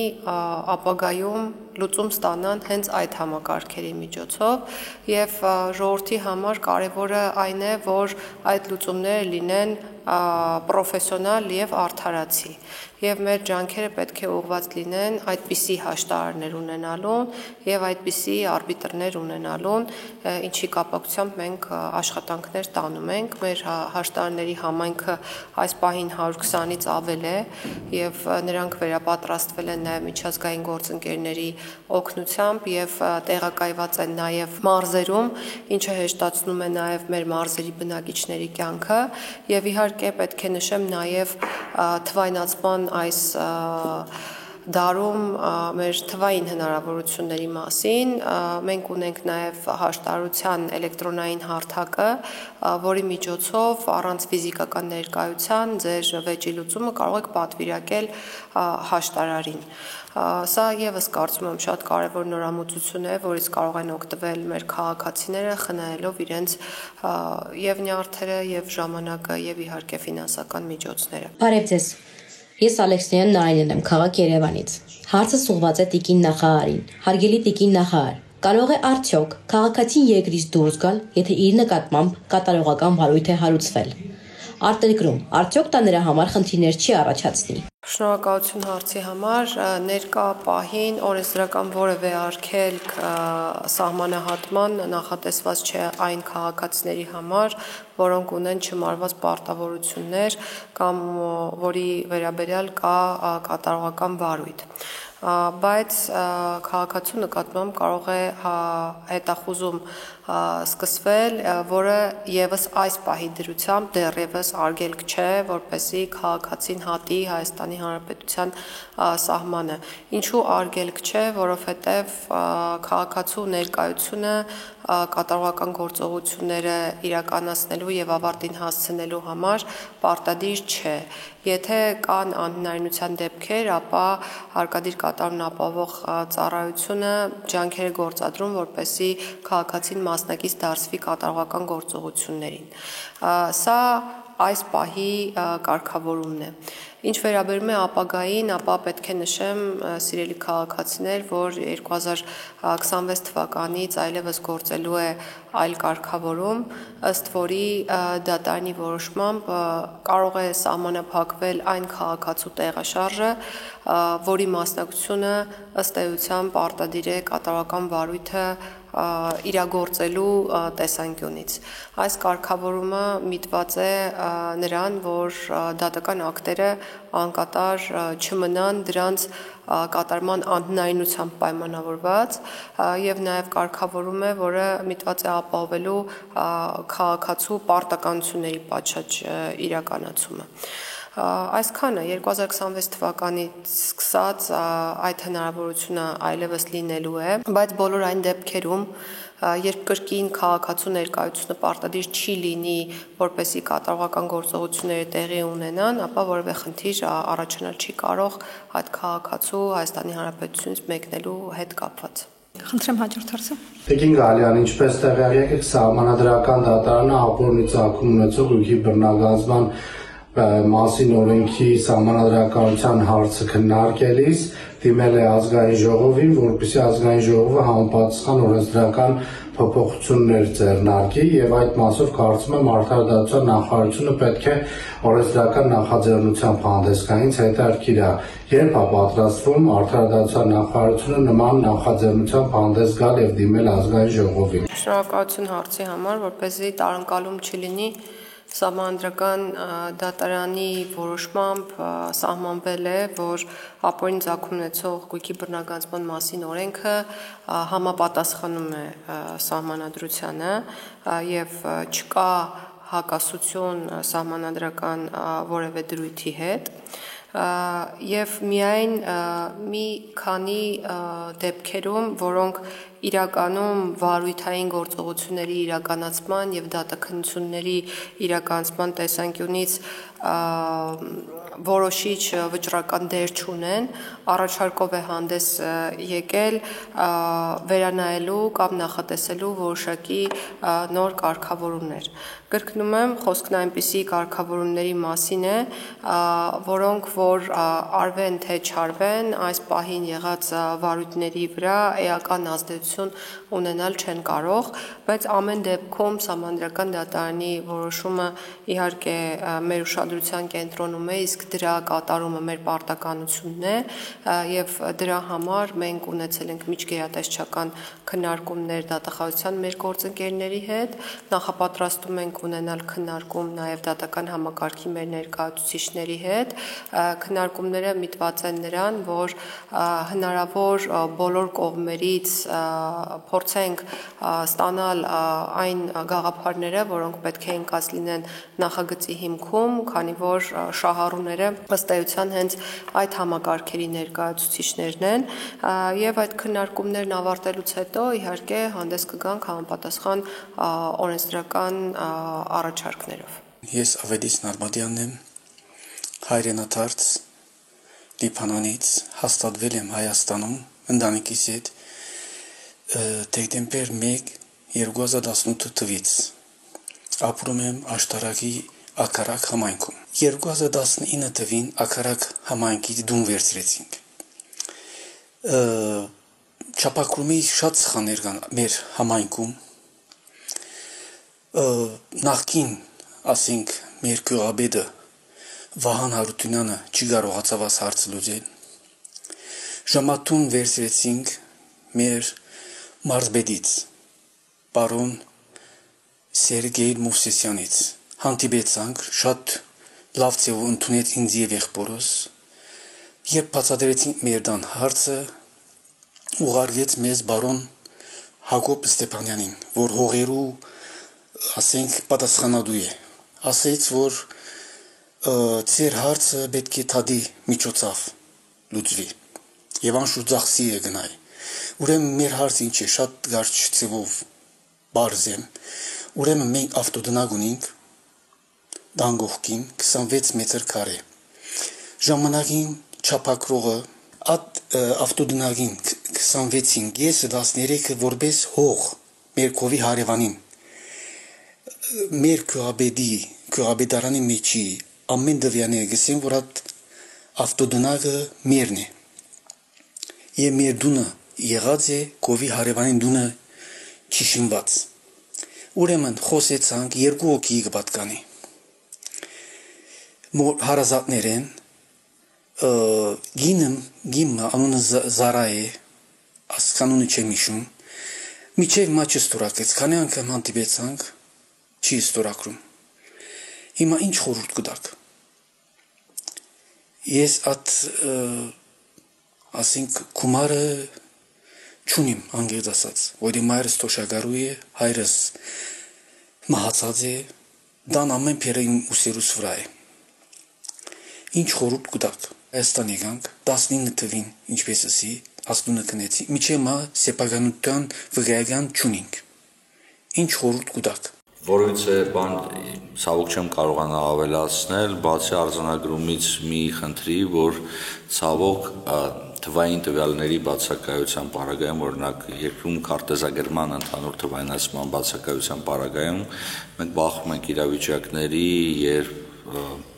ապագայում լուծում ստանան հենց այդ համակարգերի միջոցով եւ ժողովրդի համար կարեւորը այն է, որ այդ լուծումները լինեն պրոֆեսիոնալ եւ արդարացի եւ մեր ջանքերը պետք է ուղղված լինեն այդպիսի հաշտարարներ ունենալուն եւ այդպիսի արբիտրներ ունենալուն, ինչի կապակցությամբ մենք աշխատանքներ տանում ենք։ Մեր հաշտարարների համայնքը այս պահին 120-ից ավել է եւ նրանք վերապատրաստվել են նաեւ միջազգային գործընկերների օգնությամբ եւ տեղակայված են նաեւ մարզերում, ինչը հեշտացնում է նաեւ մեր մարզերի բնակիչների կյանքը եւ իհարկե պետք է նշեմ նաեւ թվայնացման այս դարում մեր թվային հնարավորությունների մասին մենք ունենք նաև հաշտարարության էլեկտրոնային հարթակը, որի միջոցով առանց ֆիզիկական ներկայության ձեր վեճի լուծումը կարող եք պատվիրակել հաշտարարին։ Սա եւս կարծում եմ շատ կարևոր նորամուծություն է, որից կարող են օգտվել մեր քաղաքացիները, խնայելով իրենց եւ նյարդերը, եւ ժամանակը, եւ իհարկե ֆինանսական միջոցները։ Բարև ձեզ։ Ես Ալեքսեյան Նարինեն եմ, քաղաք Երևանից։ Հարցս ուղղված է տիկին նախարարին։ Հարգելի տիկին նախարար, կարող է արդյոք քաղաքացին երկրից դուրս գալ, եթե իր նկատմամբ կատարողական վարույթ է հարուցվել։ Արտերկրում արդյոք դա նրա համար խնդիրներ չի առաջացնի։ Շնորհակալություն հարցի համար։ Ներկա պահին օրենսդրական որևէ արգելք սահմանահատման նախատեսված չէ այն քաղաքացիների համար, որոնք ունեն չմարված պարտավորություններ կամ որի վերաբերյալ կա կատարողական վարույթ։ Բայց քաղաքացու նկատմամբ կարող է հետախուզում սկսվել, որը եւս այս պահի դրությամբ դեռևս արգելք չէ, որպեսզի քաղաքացին հատի Հայաստանի Հանրապետության սահմանը։ Ինչու արգելք չէ, որովհետեւ քաղաքացու ներկայությունը կատարողական գործողությունները իրականացնելու եւ ավարտին հասցնելու համար պարտադիր չէ։ Եթե կան անհնարինության դեպքեր, ապա հարկադիր կատարումն ապահովող ծառայությունը ջանքեր է գործադրում, որպեսզի քաղաքացին մասնակից դարձվի կատարողական գործողություններին։ Սա այս պահի կարգավորումն է։ Ինչ վերաբերում է ապագային, ապա պետք է նշեմ, սիրելի քաղաքացիներ, որ 2026 թվականից այլևս գործելու է այլ կարգավորում, ըստ որի դատարանի որոշմամբ կարող է սահմանափակվել այն քաղաքացու տեղաշարժը, որի մասնակցությունը ըստ էության պարտադիր է կատարողական վարույթը իրագործելու տեսանկյունից։ Այս կարգավորումը միտված է նրան, որ դատական ակտերը անկատար չմնան դրանց կատարման անհնարինությամբ պայմանավորված եւ նաեւ կարգավորում է, որը միտված է ապահովելու քաղաքացու պարտականությունների պատշաճ իրականացումը։ Այսքանը 2026 թվականից սկսած այդ հնարավորությունը այլևս լինելու է, բայց բոլոր այն դեպքերում, երբ կրկին քաղաքացու ներկայությունը պարտադիր չի լինի, որպեսզի կատարողական գործողությունները տեղի ունենան, ապա որևէ խնդիր առաջանալ չի կարող այդ քաղաքացու Հայաստանի Հանրապետությունից մեկնելու հետ կապված։ Խնդրեմ հաջորդ հարցը։ Տիկին Գալյան, ինչպես տեղյակ եք, Սահմանադրական դատարանը ապօրինի ծագում ունեցող ուղի բռնագանձման մասին օրենքի սահմանադրականության հարցը քննարկելիս դիմել է ազգային ժողովին, որպեսզի ազգային ժողովը համապատասխան օրենսդրական փոփոխություններ ձեռնարկի եւ այդ մասով կարծում եմ Արդարադատության նախարարությունը պետք է օրենսդրական նախաձեռնությամբ հանդես գա։ Ինձ հետաքրքիր է, երբ է պատրաստվում Արդարադատության նախարարությունը նման նախաձեռնությամբ հանդես գալ եւ դիմել ազգային ժողովին։ Շնորհակալություն հարցի համար, որպեսզի տարընկալում չլինի, Սահմանադրական դատարանի որոշմամբ սահմանվել է, որ ապօրինի ծագում ունեցող գույքի բռնագանձման մասին օրենքը համապատասխանում է սահմանադրությանը եւ չկա հակասություն սահմանադրական որևէ դրույթի հետ եւ միայն մի քանի դեպքերում, որոնք իրականում վարույթային գործողությունների իրականացման եւ դատաքննությունների իրականացման տեսանկյունից որոշիչ վճռական դեր չունեն, առաջարկով է հանդես եկել վերանայելու կամ նախատեսելու որոշակի նոր կարգավորումներ։ Կրկնում եմ, խոսքն այնպիսի կարգավորումների մասին է, որոնք որ արվեն թե չարվեն, այս պահին եղած վարույթների վրա էական ազդեցություն ունենալ չեն կարող, բայց ամեն դեպքում Սահմանադրական դատարանի որոշումը իհարկե մեր ուշադրության կենտրոնում է, իսկ դրա կատարումը մեր պարտականությունն է եւ դրա համար մենք ունեցել ենք միջգերատեսչական քննարկումներ դատախազության մեր գործընկերների հետ, նախապատրաստում ենք ունենալ քննարկում նաեւ դատական համակարգի մեր ներկայացուցիչների հետ, քննարկումները միտված են նրան, որ հնարավոր բոլոր կողմերից փորձենք ստանալ այն գաղափարները, որոնք պետք է ընկած լինեն նախագծի հիմքում, քանի որ շահառուները ըստ էության հենց այդ համակարգերի ներկայացուցիչներն են եւ այդ քննարկումներն ավարտելուց հետո իհարկե հանդես կգանք համապատասխան օրենսդրական առաջարկներով։ Ես Ավետիս Նարմադյանն եմ, հայրենադարձ Լիբանանից, հաստատվել եմ Հայաստանում ընտանիքիս հետ դեկտեմբեր 1 2018 թվականից ապրում եմ Աշտարակի Աքարակ համայնքում։ 2019 թվին Աքարակ համայնքի դում վերցրեցինք։ Չափակումի շատ սխալներ կան մեր համայնքում։ Նախքին, ասենք, մեր գյուղաբեդը Վահան Հարությունյանը չի կարողացավ այս հարցը լուծել։ Ժամատուն վերցրեցինք մեր մարզբեդից, պարոն Սերգեյ Մովսեսյանից, հանդիպեցանք, շատ լավ ձևով ընդունեց ինձ եւ եղբորս, երբ բացատրեցինք մեր դան հարցը, ուղարկեց մեզ բարոն Հակոբ Ստեփանյանին, որ հողերու, ասենք, պատասխանատու է, ասեց, որ ձեր հարցը պետք է թադի միջոցով լուծվի եւ անշուշտ ծախսի է գնայ։ Ուրեմն մեր հարցը ինչ է, շատ կարճ ձևով բարձ է։ Ուրեմն մենք ավտոդնակ ունենք դանգողքին 26 մետր քարե։ Ժամանակին չափակրողը այդ ավտոդնակին 26-ին ես 13-ը որպես հող մեր կովի հարևանին մեր գյուղաբեդարանի մեջի ամեն դվյանը գսին, որ այդ ավտոդնակը մերն է եւ մեր դունը եղած է կովի հարևանին դունը չշինված։ Ուրեմն խոսեցանք երկու հոգի կպատկանի հարազատներ են, գիմը անունը Զարա է, ասկանունը չեմ իշում, միջև մա չստորակեց, քանի անգամ հանդիպեցանք, չի ստորակրում։ Հիմա ինչ խորհուրդ կտաք։ Ես այդ ասենք գումարը չունիմ, անգերց ասած, որի մայրս թոշակառու է, հայրս մահացած է, դան ամեն փերը իմ ուսերուս վրա է։ Ինչ խորհուրդ կտաք։ Հայաստան եկանք 19 թվին, ինչպես ասի, աստունը կնեցի, միջև մա սեփականության վկայական չունենք։ Ինչ խորհուրդ կտաք։ Որովհետեւ բան ցավոք չեմ կարողանա ավելացնել, բացի արձանագրումից մի խնդրի, որ ցավոք թվային տվյալների բացակայության պարագայում, օրինակ երկրում քարտեզագրման ընդհանուր թվայնացման բացակայության պարագայում մենք բախվում ենք իրավիճակների, երբ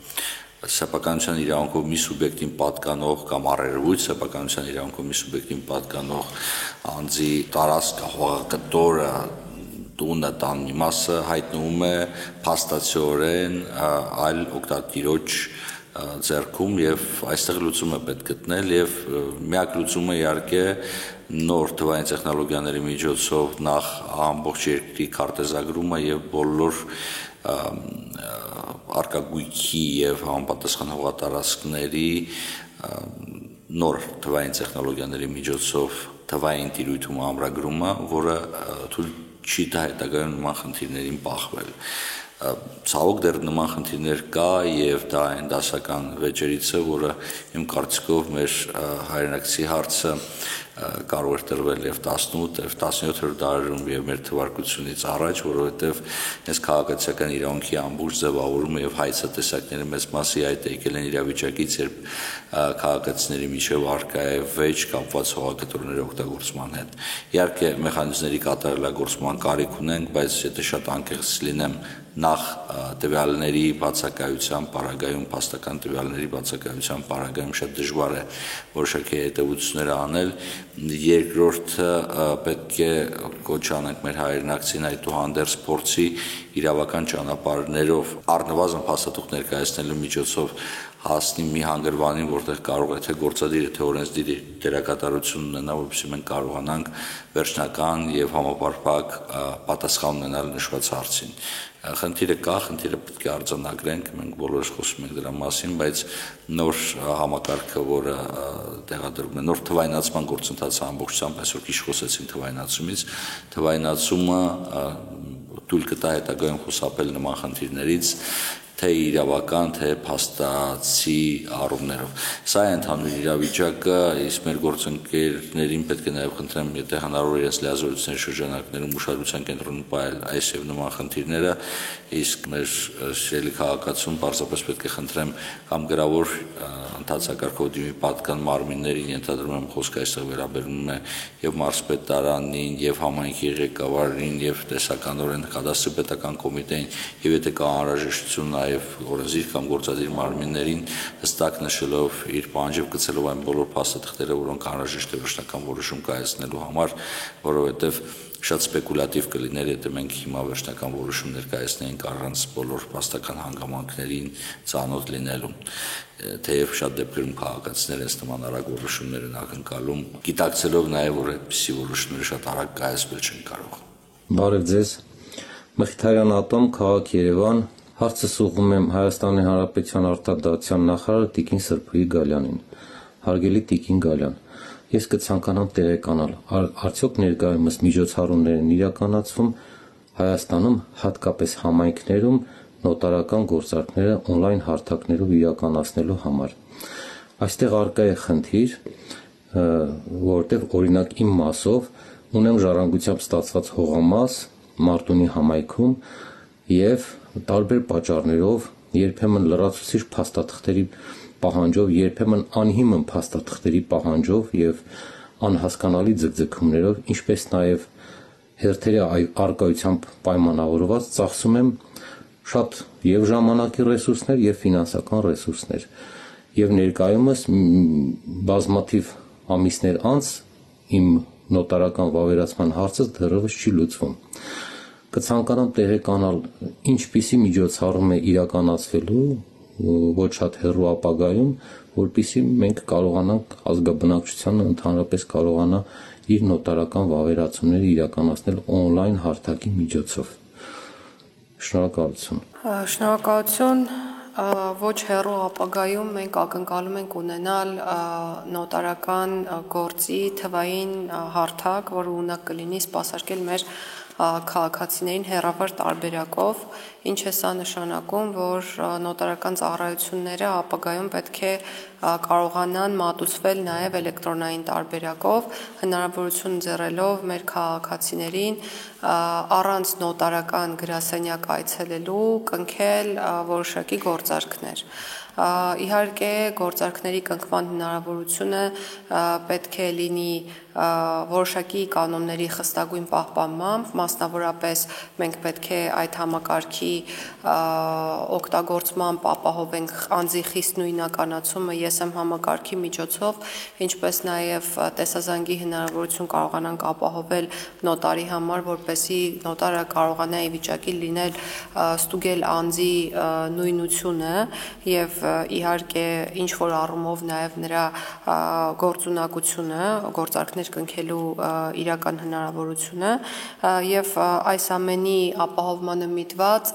սեփականության իրավունքով մի սուբյեկտին պատկանող կամ առերևույթ սեփականության իրավունքով մի սուբյեկտին պատկանող անձի տարածք հողակտորը տունը տան մի մասը հայտնվում է փաստացիորեն այլ օգտատիրոջ ձեռքում եւ այստեղ լուծում է պետք գտնել եւ միակ լուծումը իհարկե նոր թվային տեխնոլոգիաների միջոցով նախ ամբողջ երկրի քարտեզագրումը եւ բոլոր արկագույքի եւ համապատասխան հողատարածքների նոր թվային տեխնոլոգիաների միջոցով թվային տիրույթում ամրագրումը, որը թույլ չի տա հետագայում նման խնդիրներին բախվել։ Ցավոք դեռ նման խնդիրներ կա եւ դա այն դասական վեճերից է, որը իմ կարծիքով մեր հայրենակցի հարցը կարող էր տրվել եւ 18 եւ 17-րդ դարերում եւ մեր թվարկությունից առաջ, որովհետեւ այս քաղաքացիական իրավունքի ամբողջ ձևավորումը եւ հայցատեսակների մեծ մասի այդ եկել են իրավիճակից, երբ քաղաքացիների միջև առկա է վեճ կապված հողակտորների օգտագործման հետ։ Իհարկե մեխանիզմների կատարելագործման կարիք ունենք, բայց եթե շատ անկեղծ լինեմ, նախ տվյալների բացակայության պարագայում, փաստական տվյալների բացակայության պարագայում շատ դժվար է որոշակի հետևություններ անել։ Երկրորդը պետք է կոչ անենք մեր հայրենակցին այդուհանդերձ փորձի իրավական ճանապարհներով առնվազն փաստաթուղթ ներկայացնելու միջոցով հասնի մի հանգրվանին, որտեղ կարող է թե գործադիրը, թե օրենսդիրը դերակատարություն ունենա, որպեսզի մենք կարողանանք վերջնական եւ համապարփակ պատասխան ունենալ նշված հարցին։ Խնդիրը կա, խնդիրը պետք է արձանագրենք, մենք բոլորս խոսում ենք դրա մասին, բայց նոր համակարգը, որը տեղադրվում է, նոր թվայնացման գործընթացը ամբողջությամբ, այսօր քիչ խոսեցին թվայնացումից, թվայնացումը թույլ կտա հետագայում խուսափել նման խնդիրներից, թե իրավական, թե փաստացի առումներով։ Սա է ընդհանուր իրավիճակը, իսկ մեր գործընկերներին պետք է նաև խնդրեմ, եթե հնարավոր է իրենց լիազորությունների շրջանակներում ուշադրության կենտրոնում պահել այս եւ նման խնդիրները, իսկ մեր սիրելի քաղաքացուն պարզապես պետք է խնդրեմ կամ գրավոր ընդհանցակարգով դիմի պատկան մարմիններին, ենթադրում եմ խոսքը այստեղ վերաբերում է եւ մարզպետարանին, եւ համայնքի ղեկավարին, եւ տեսականորեն կադաստրի պետական կոմիտեին, եւ եթե կա անհրաժեշտություն նաև օրենսդիր կամ գործադիր մարմիններին հստակ նշելով իր պահանջով գցելով այն բոլոր փաստաթղթերը, որոնք անհրաժեշտ է վերջնական որոշում կայացնելու համար, որովհետև շատ սպեկուլատիվ կլիներ, եթե մենք հիմա վերջնական որոշում ներկայացնեինք առանց բոլոր փաստական հանգամանքներին ծանոթ լինելու։ Թեև շատ դեպքերում քաղաքացիները այս նման արագ որոշումներ են ակնկալում, գիտակցելով նաև, որ այդպիսի որոշումները շատ արագ կայացվել չեն կարող։ Բարև ձեզ։ Մխիթարյան Ատոմ, քաղաք Երևան։ Հարցս ուղղում եմ Հայաստանի Հանրապետության արտադրության նախարար Տիկին Սրփուի Գալյանին։ Հարգելի Տիկին Գալյան, ես կցանկանամ տեղեկանալ, արդյոք ներկայումս միջոցառումներ են իրականացվում Հայաստանում, հատկապես համայնքներում նոտարական գործարքները օնլայն հարթակներով իրականացնելու համար։ Այստեղ առկա է խնդիր, որտեղ օրինակ իմ մասով ունեմ ժառանգությամբ ստացված հողամաս Մարտունի համայնքում եւ տարբեր պատճառներով երբեմն լրացուցիչ փաստաթղթերի պահանջով, երբեմն անհիմն փաստաթղթերի պահանջով եւ անհասկանալի ձգձգումներով, ինչպես նաեւ հերթերի արկայությամբ պայմանավորված ծախսում եմ շատ եւ ժամանակի ռեսուրսներ եւ ֆինանսական ռեսուրսներ եւ ներկայումս բազմաթիվ ամիսներ անց իմ նոտարական վավերացման հարցը դեռևս չի լուծվում։ Կցանկանամ տեղեկանալ ինչպիսի միջոցառում է իրականացվելու ոչ շատ հեռու ապագայում, որպեսզի մենք կարողանանք ազգաբնակչությանը ընդհանրապես կարողանա իր նոտարական վավերացումները իրականացնել օնլայն հարթակի միջոցով։ Շնորհակալություն։ Շնորհակալություն։ Ոչ հեռու ապագայում մենք ակնկալում ենք ունենալ նոտարական գործի թվային հարթակ, որը ունակ կլինի սպասարկել մեր քաղաքացիներին հեռավար տարբերակով, ինչ է սա նշանակում, որ նոտարական ծառայությունները ապագայում պետք է կարողանան մատուցվել նաև էլեկտրոնային տարբերակով, հնարավորություն ձեռելով մեր քաղաքացիներին առանց նոտարական գրասենյակ այցելելու կնքել որոշակի գործարքներ։ Իհարկե գործարքների կնքման հնարավորությունը պետք է լինի որոշակի կանոնների խստագույն պահպանմամբ, մասնավորապես մենք պետք է այդ համակարգի օգտագործմամբ ապահովենք անձի խիստ նույնականացումը ESM համակարգի միջոցով, ինչպես նաև տեսազանգի հնարավորություն կարողանանք ապահովել նոտարի համար, որպեսզի նոտարը կարողանա ի վիճակի լինել ստուգել անձի նույնությունը եւ իհարկե ինչ որ առումով նաև նրա գործունակությունը, գործարքներ կնքելու իրական հնարավորությունը եւ այս ամենի ապահովմանը միտված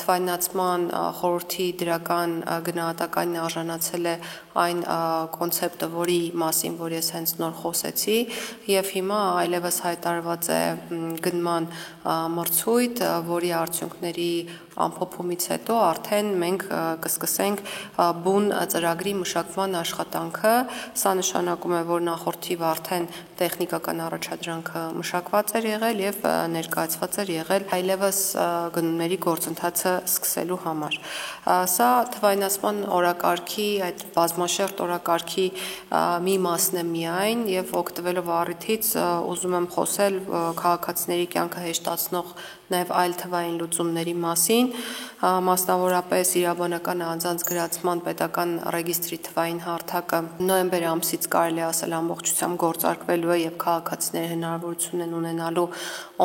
թվայնացման խորհրդի դրական գնահատականին արժանացել է այն կոնցեպտը, որի մասին որ ես հենց նոր խոսեցի եւ հիմա այլևս հայտարարված է գնման մրցույթ, որի արդյունքների ամփոփումից հետո արդեն մենք կսկսենք բուն ծրագրի մշակման աշխատանքը։ Սա նշանակում է, որ նախորդ թիվ արդեն տեխնիկական առաջադրանքը մշակված էր եղել եւ ներկայացված էր եղել այլևս գնումների գործընթացը սկսելու համար։ Սա թվայնացման օրակարգի, այդ բազմաշերտ օրակարգի մի մասն է միայն եւ օգտվելով առիթից ուզում եմ խոսել քաղաքացիների կյանքը հեշտացնող նաև այլ թվային լուծումների մասին, մասնավորապես իրավաբանական անձանց գրացման պետական ռեգիստրի թվային հարթակը նոյեմբեր ամսից կարելի ասել ամբողջությամբ գործարկվելու է եւ քաղաքացիները հնարավորություն են ունենալու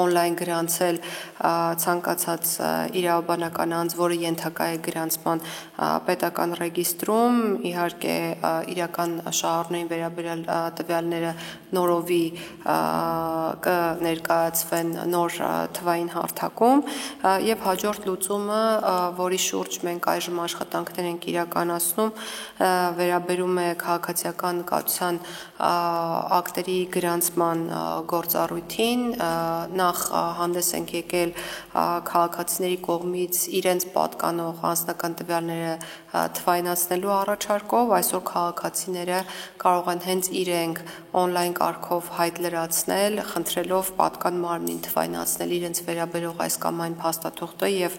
on-line գրանցել ցանկացած իրավաբանական անձ, որը ենթակա է գրանցման պետական ռեգիստրում, իհարկե իրական շահառուներին վերաբերյալ տվյալները նորովի կներկայացվեն նոր թվային հարթակում եւ հաջորդ լուծումը, որի շուրջ մենք այժմ աշխատանքներ ենք իրականացնում, վերաբերում է քաղաքացիական կացության ակտերի գրանցման գործառույթին, նախ հանդես ենք եկել քաղաքացիների կողմից իրենց պատկանող անձնական տվյալները թվայնացնելու առաջարկով, այսօր քաղաքացիները կարող են հենց իրենք on-line կարգով հայտ լրացնել, խնդրելով պատկան մարմնին թվայնացնել իրենց վերաբերող այս կամ այն փաստաթուղթը եւ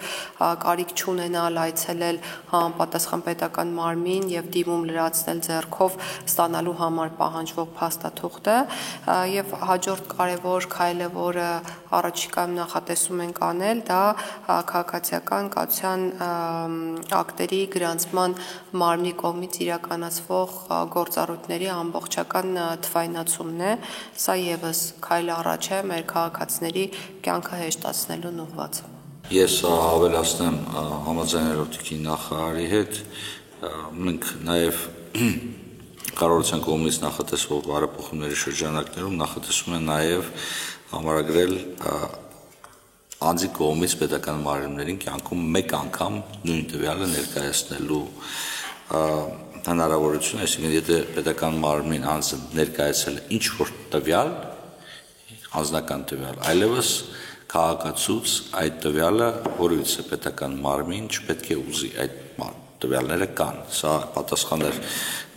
կարիք չունենալ այցելել համապատասխան պետական մարմին եւ դիմում լրացնել ձեռքով ստանալու համար պահանջվող փաստաթուղթը եւ հաջորդ կարևոր քայլը, որը առաջիկայում նախատեսում ենք անել, դա քաղաքացիական կացության ակտերի գրանցման մարմնի կողմից իրականացվող գործառույթների ամբողջական թվայնացումն է։ Սա եւս քայլ առաջ է մեր քաղաքացիների կյանքը հեշտացնելուն ուղղված։ Ես ավելացնեմ համաձայնելով Տիկին նախարարի հետ, մենք նաև կառավարության կողմից նախատեսվող բարեփոխումների շրջանակներում նախատեսում են նաև համարագրել անձի կողմից պետական մարմիններին կյանքում մեկ անգամ նույն տվյալը ներկայացնելու հնարավորություն, այսինքն եթե պետական մարմին անձը ներկայացել է ինչ որ տվյալ, անձնական տվյալ, այլևս քաղաքացուց այդ տվյալը որևիցե պետական մարմին չպետք է ուզի այդ տվյալները կան։ Սա պատասխան էր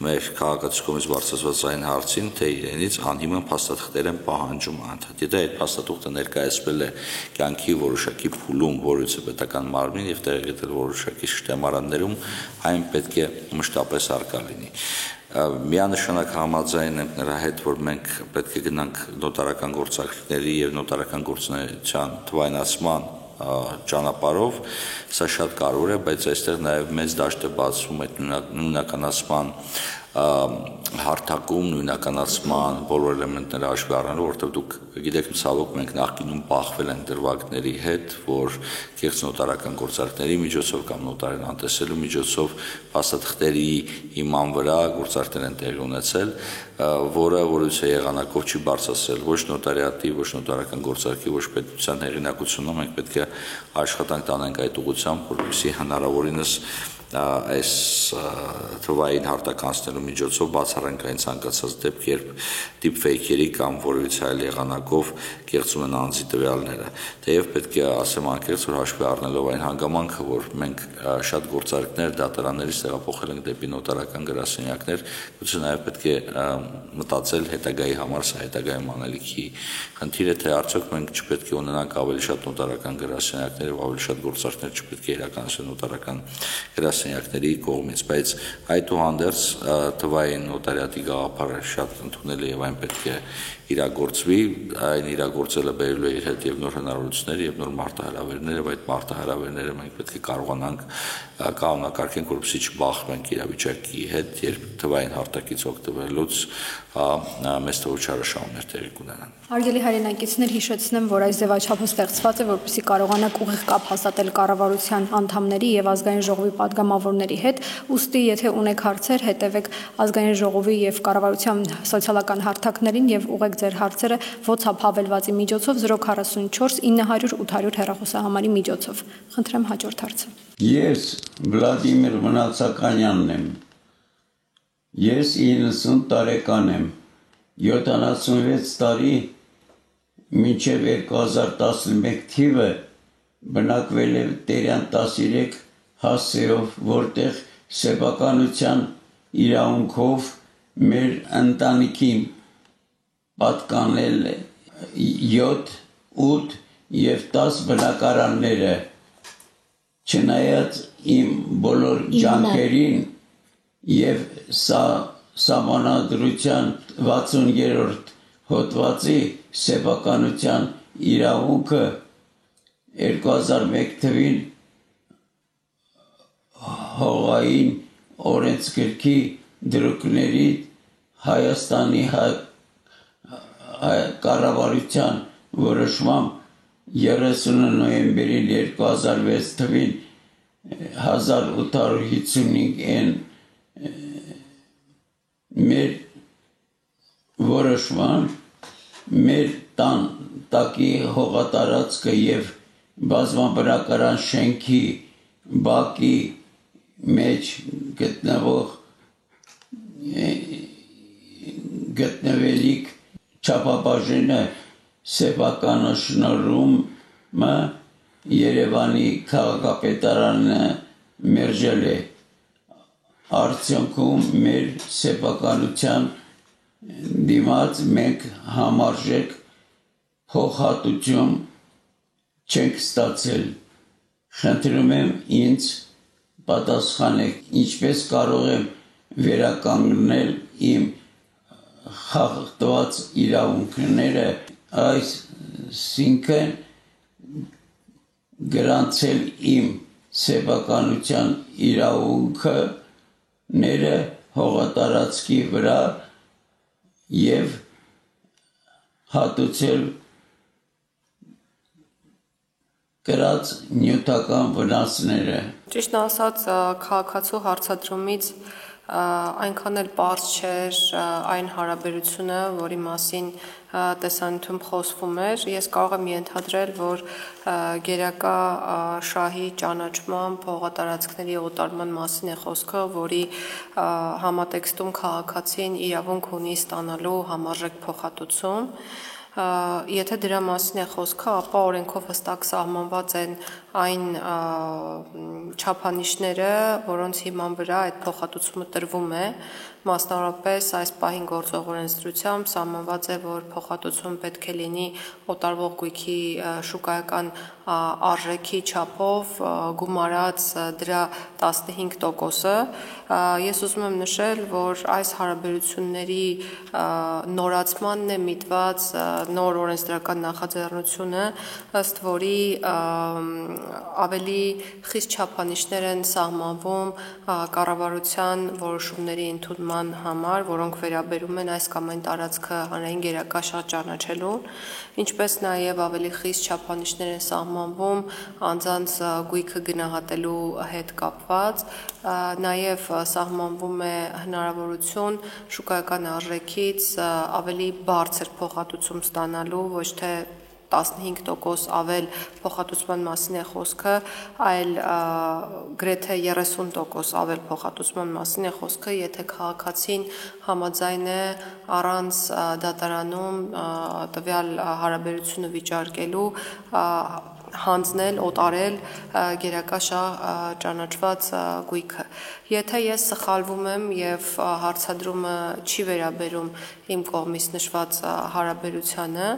մեր քաղաքացու կողմից բարձրացված այն հարցին, թե իրենից անհիմն փաստաթղթեր են պահանջում անդադ։ Եթե այդ փաստաթուղթը ներկայացվել է կյանքի որոշակի փուլում որևիցե պետական մարմին եւ տեղեկատել որոշակի շտեմարաններում, այն պետք է մշտապես արկա լինի։ Միանշանակ համաձայն ենք նրա հետ, որ մենք պետք է գնանք նոտարական գործարքների եւ նոտարական գործունեության թվայնացման ճանապարհով, սա շատ կարևոր է, բայց այստեղ նաև մեծ դաշտ է բացվում այդ նույնականացման հարթակում, նույնականացման բոլոր էլեմենտները հաշվի առնելով, որովհետև դուք գիտեք, ցավոք մենք նախկինում բախվել ենք դրվագների հետ, որ կեղծ նոտարական գործարքների միջոցով կամ նոտարին անտեսելու միջոցով փաստաթղթերի հիման վրա գործարքներ են տեղի ունեցել, որը որևիցե եղանակով չի բարձրացել ոչ նոտարիատի, ոչ նոտարական գործարքի, ոչ պետության հեղինակությունը, մենք պետք է աշխատանք տանենք այդ ուղղությամբ, որպեսզի հնարավորինս այս թվային հարտականցնելու միջոցով բացառենք ցանկացած դեպք, երբ deepfake-երի կամ որևիցե այլ եղանակով կեղծում են անձի տվյալները։ Թեև պետք է ասեմ անկեղծ, որ հաշվի առնելով այն հանգամանքը, որ մենք շատ գործարքներ դատարաններից տեղափոխել ենք դեպի նոտարական գրասենյակներ, գուցե նաև պետք է մտածել հետագայի համար, սա հետագայում անելիքի խնդիր է, թե արդյոք մենք չպետք է ունենանք ավելի շատ նոտարական գրասենյակներ եւ ավելի շատ գործարքներ չպետք է իրականացնել նոտարական գրասենյակների կողմից, բայց այդուհանդերձ թվային նոտարիատի գաղափարը շատ ընդունելի եւ այն պետք է իրագործվի, այն իրագործելը բերելու է իր հետ եւ նոր հնարավորություններ եւ նոր մարտահրավերներ, եւ այդ մարտահրավերները մենք պետք է կարողանանք կանոնակարգենք, որպեսզի չբախվենք իրավիճակի հետ, երբ թվային հարտակից օգտվելուց մեծ թվով չարաշահումներ տեղի կունենան։ Հարգելի հայրենակիցներ, հիշեցնեմ, որ այս ձևաչափը ստեղծված է, որպեսզի կարողանաք ուղիղ կապ հաստատել կառավարության անդամների եւ ազգային ժողովի падգամավորների հետ, ուստի եթե ունեք հարցեր, հետևեք ազգային ժողովի եւ կառավարության սոցիալական հարթակներին եւ ուղեք ձեր հարցերը WhatsApp հավելվածի միջոցով 044 900 800 հեռախոսահամարի միջոցով։ Խնդրեմ հաջորդ հարցը։ Ես Վլադիմիր Մնացականյանն եմ։ Ես 90 տարեկան եմ։ 76 տարի մինչև 2011 թիվը բնակվել եմ Տերյան 13 հասցեով, որտեղ սեփականության իրավունքով մեր ընտանիքին պատկանել 7, 8 եւ 10 բնակարանները, չնայած իմ բոլոր ջանքերին եւ սահմանադրության 60-րդ հոդվածի սեփականության իրավունքը 2001 թվին հողային օրենսգրքի դրուկների Հայաստանի կառավարության որոշմամբ 30 նոյեմբերին 2006 թվին 1855-ն մեր որոշմամբ մեր տան տակի հողատարածքը եւ բազմաբնակարան շենքի բակի մեջ գտնվելիք չափաբաժինը սեփականաշնորհումը Երևանի քաղաքապետարանը մերժել է։ Արդյունքում մեր սեփականության դիմաց մենք համարժեք փոխհատուցում չենք ստացել։ Խնդրում եմ ինձ պատասխանեք, ինչպես կարող եմ վերականգնել իմ խախտված իրավունքները, այսինքն գրանցել իմ սեփականության իրավունքները հողատարածքի վրա եւ հատուցել կրած նյութական վնասները։ Ճիշտն ասած, քաղաքացու հարցադրումից այնքան էլ պարզ չէր այն հարաբերությունը, որի մասին տեսանյութում խոսվում էր։ Ես կարող եմ ենթադրել, որ գերակա շահի ճանաչմամբ հողատարածքների օտարման մասին է խոսքը, որի համատեքստում քաղաքացին իրավունք ունի ստանալու համարժեք փոխհատուցում։ Եթե դրա մասին է խոսքը, ապա օրենքով հստակ սահմանված են այն չափանիշները, որոնց հիման վրա այդ փոխհատուցումը տրվում է, մասնավորապես այս պահին գործող օրենսդրությամբ սահմանված է, որ փոխհատուցում պետք է լինի օտարվող գույքի շուկայական արժեքի չափով գումարած դրա 15%-ը։ Ես ուզում եմ նշել, որ այս հարաբերությունների նորացմանն է միտված նոր օրենսդրական նախաձեռնությունը, ըստ որի ավելի խիստ չափանիշներ են սահմանվում կառավարության որոշումների ընդունման համար, որոնք վերաբերում են այս կամ այն տարածքը հանրային գերակա շահ ճանաչելուն, ինչպես նաև ավելի խիստ չափանիշներ են սահմանվում անձանց գույքը գնահատելու հետ կապված, նաև սահմանվում է հնարավորություն շուկայական արժեքից ավելի բարձր փոխհատուցում ստանալու, ոչ թե 15% ավել փոխհատուցման մասին է խոսքը, այլ գրեթե 30% ավել փոխհատուցման մասին է խոսքը, եթե քաղաքացին համաձայն է առանց դատարանում տվյալ հարաբերությունը վիճարկելու հանձնել, օտարել գերակա շահ ճանաչված գույքը։ Եթե ես սխալվում եմ եւ հարցադրումը չի վերաբերում իմ կողմից նշված հարաբերությանը,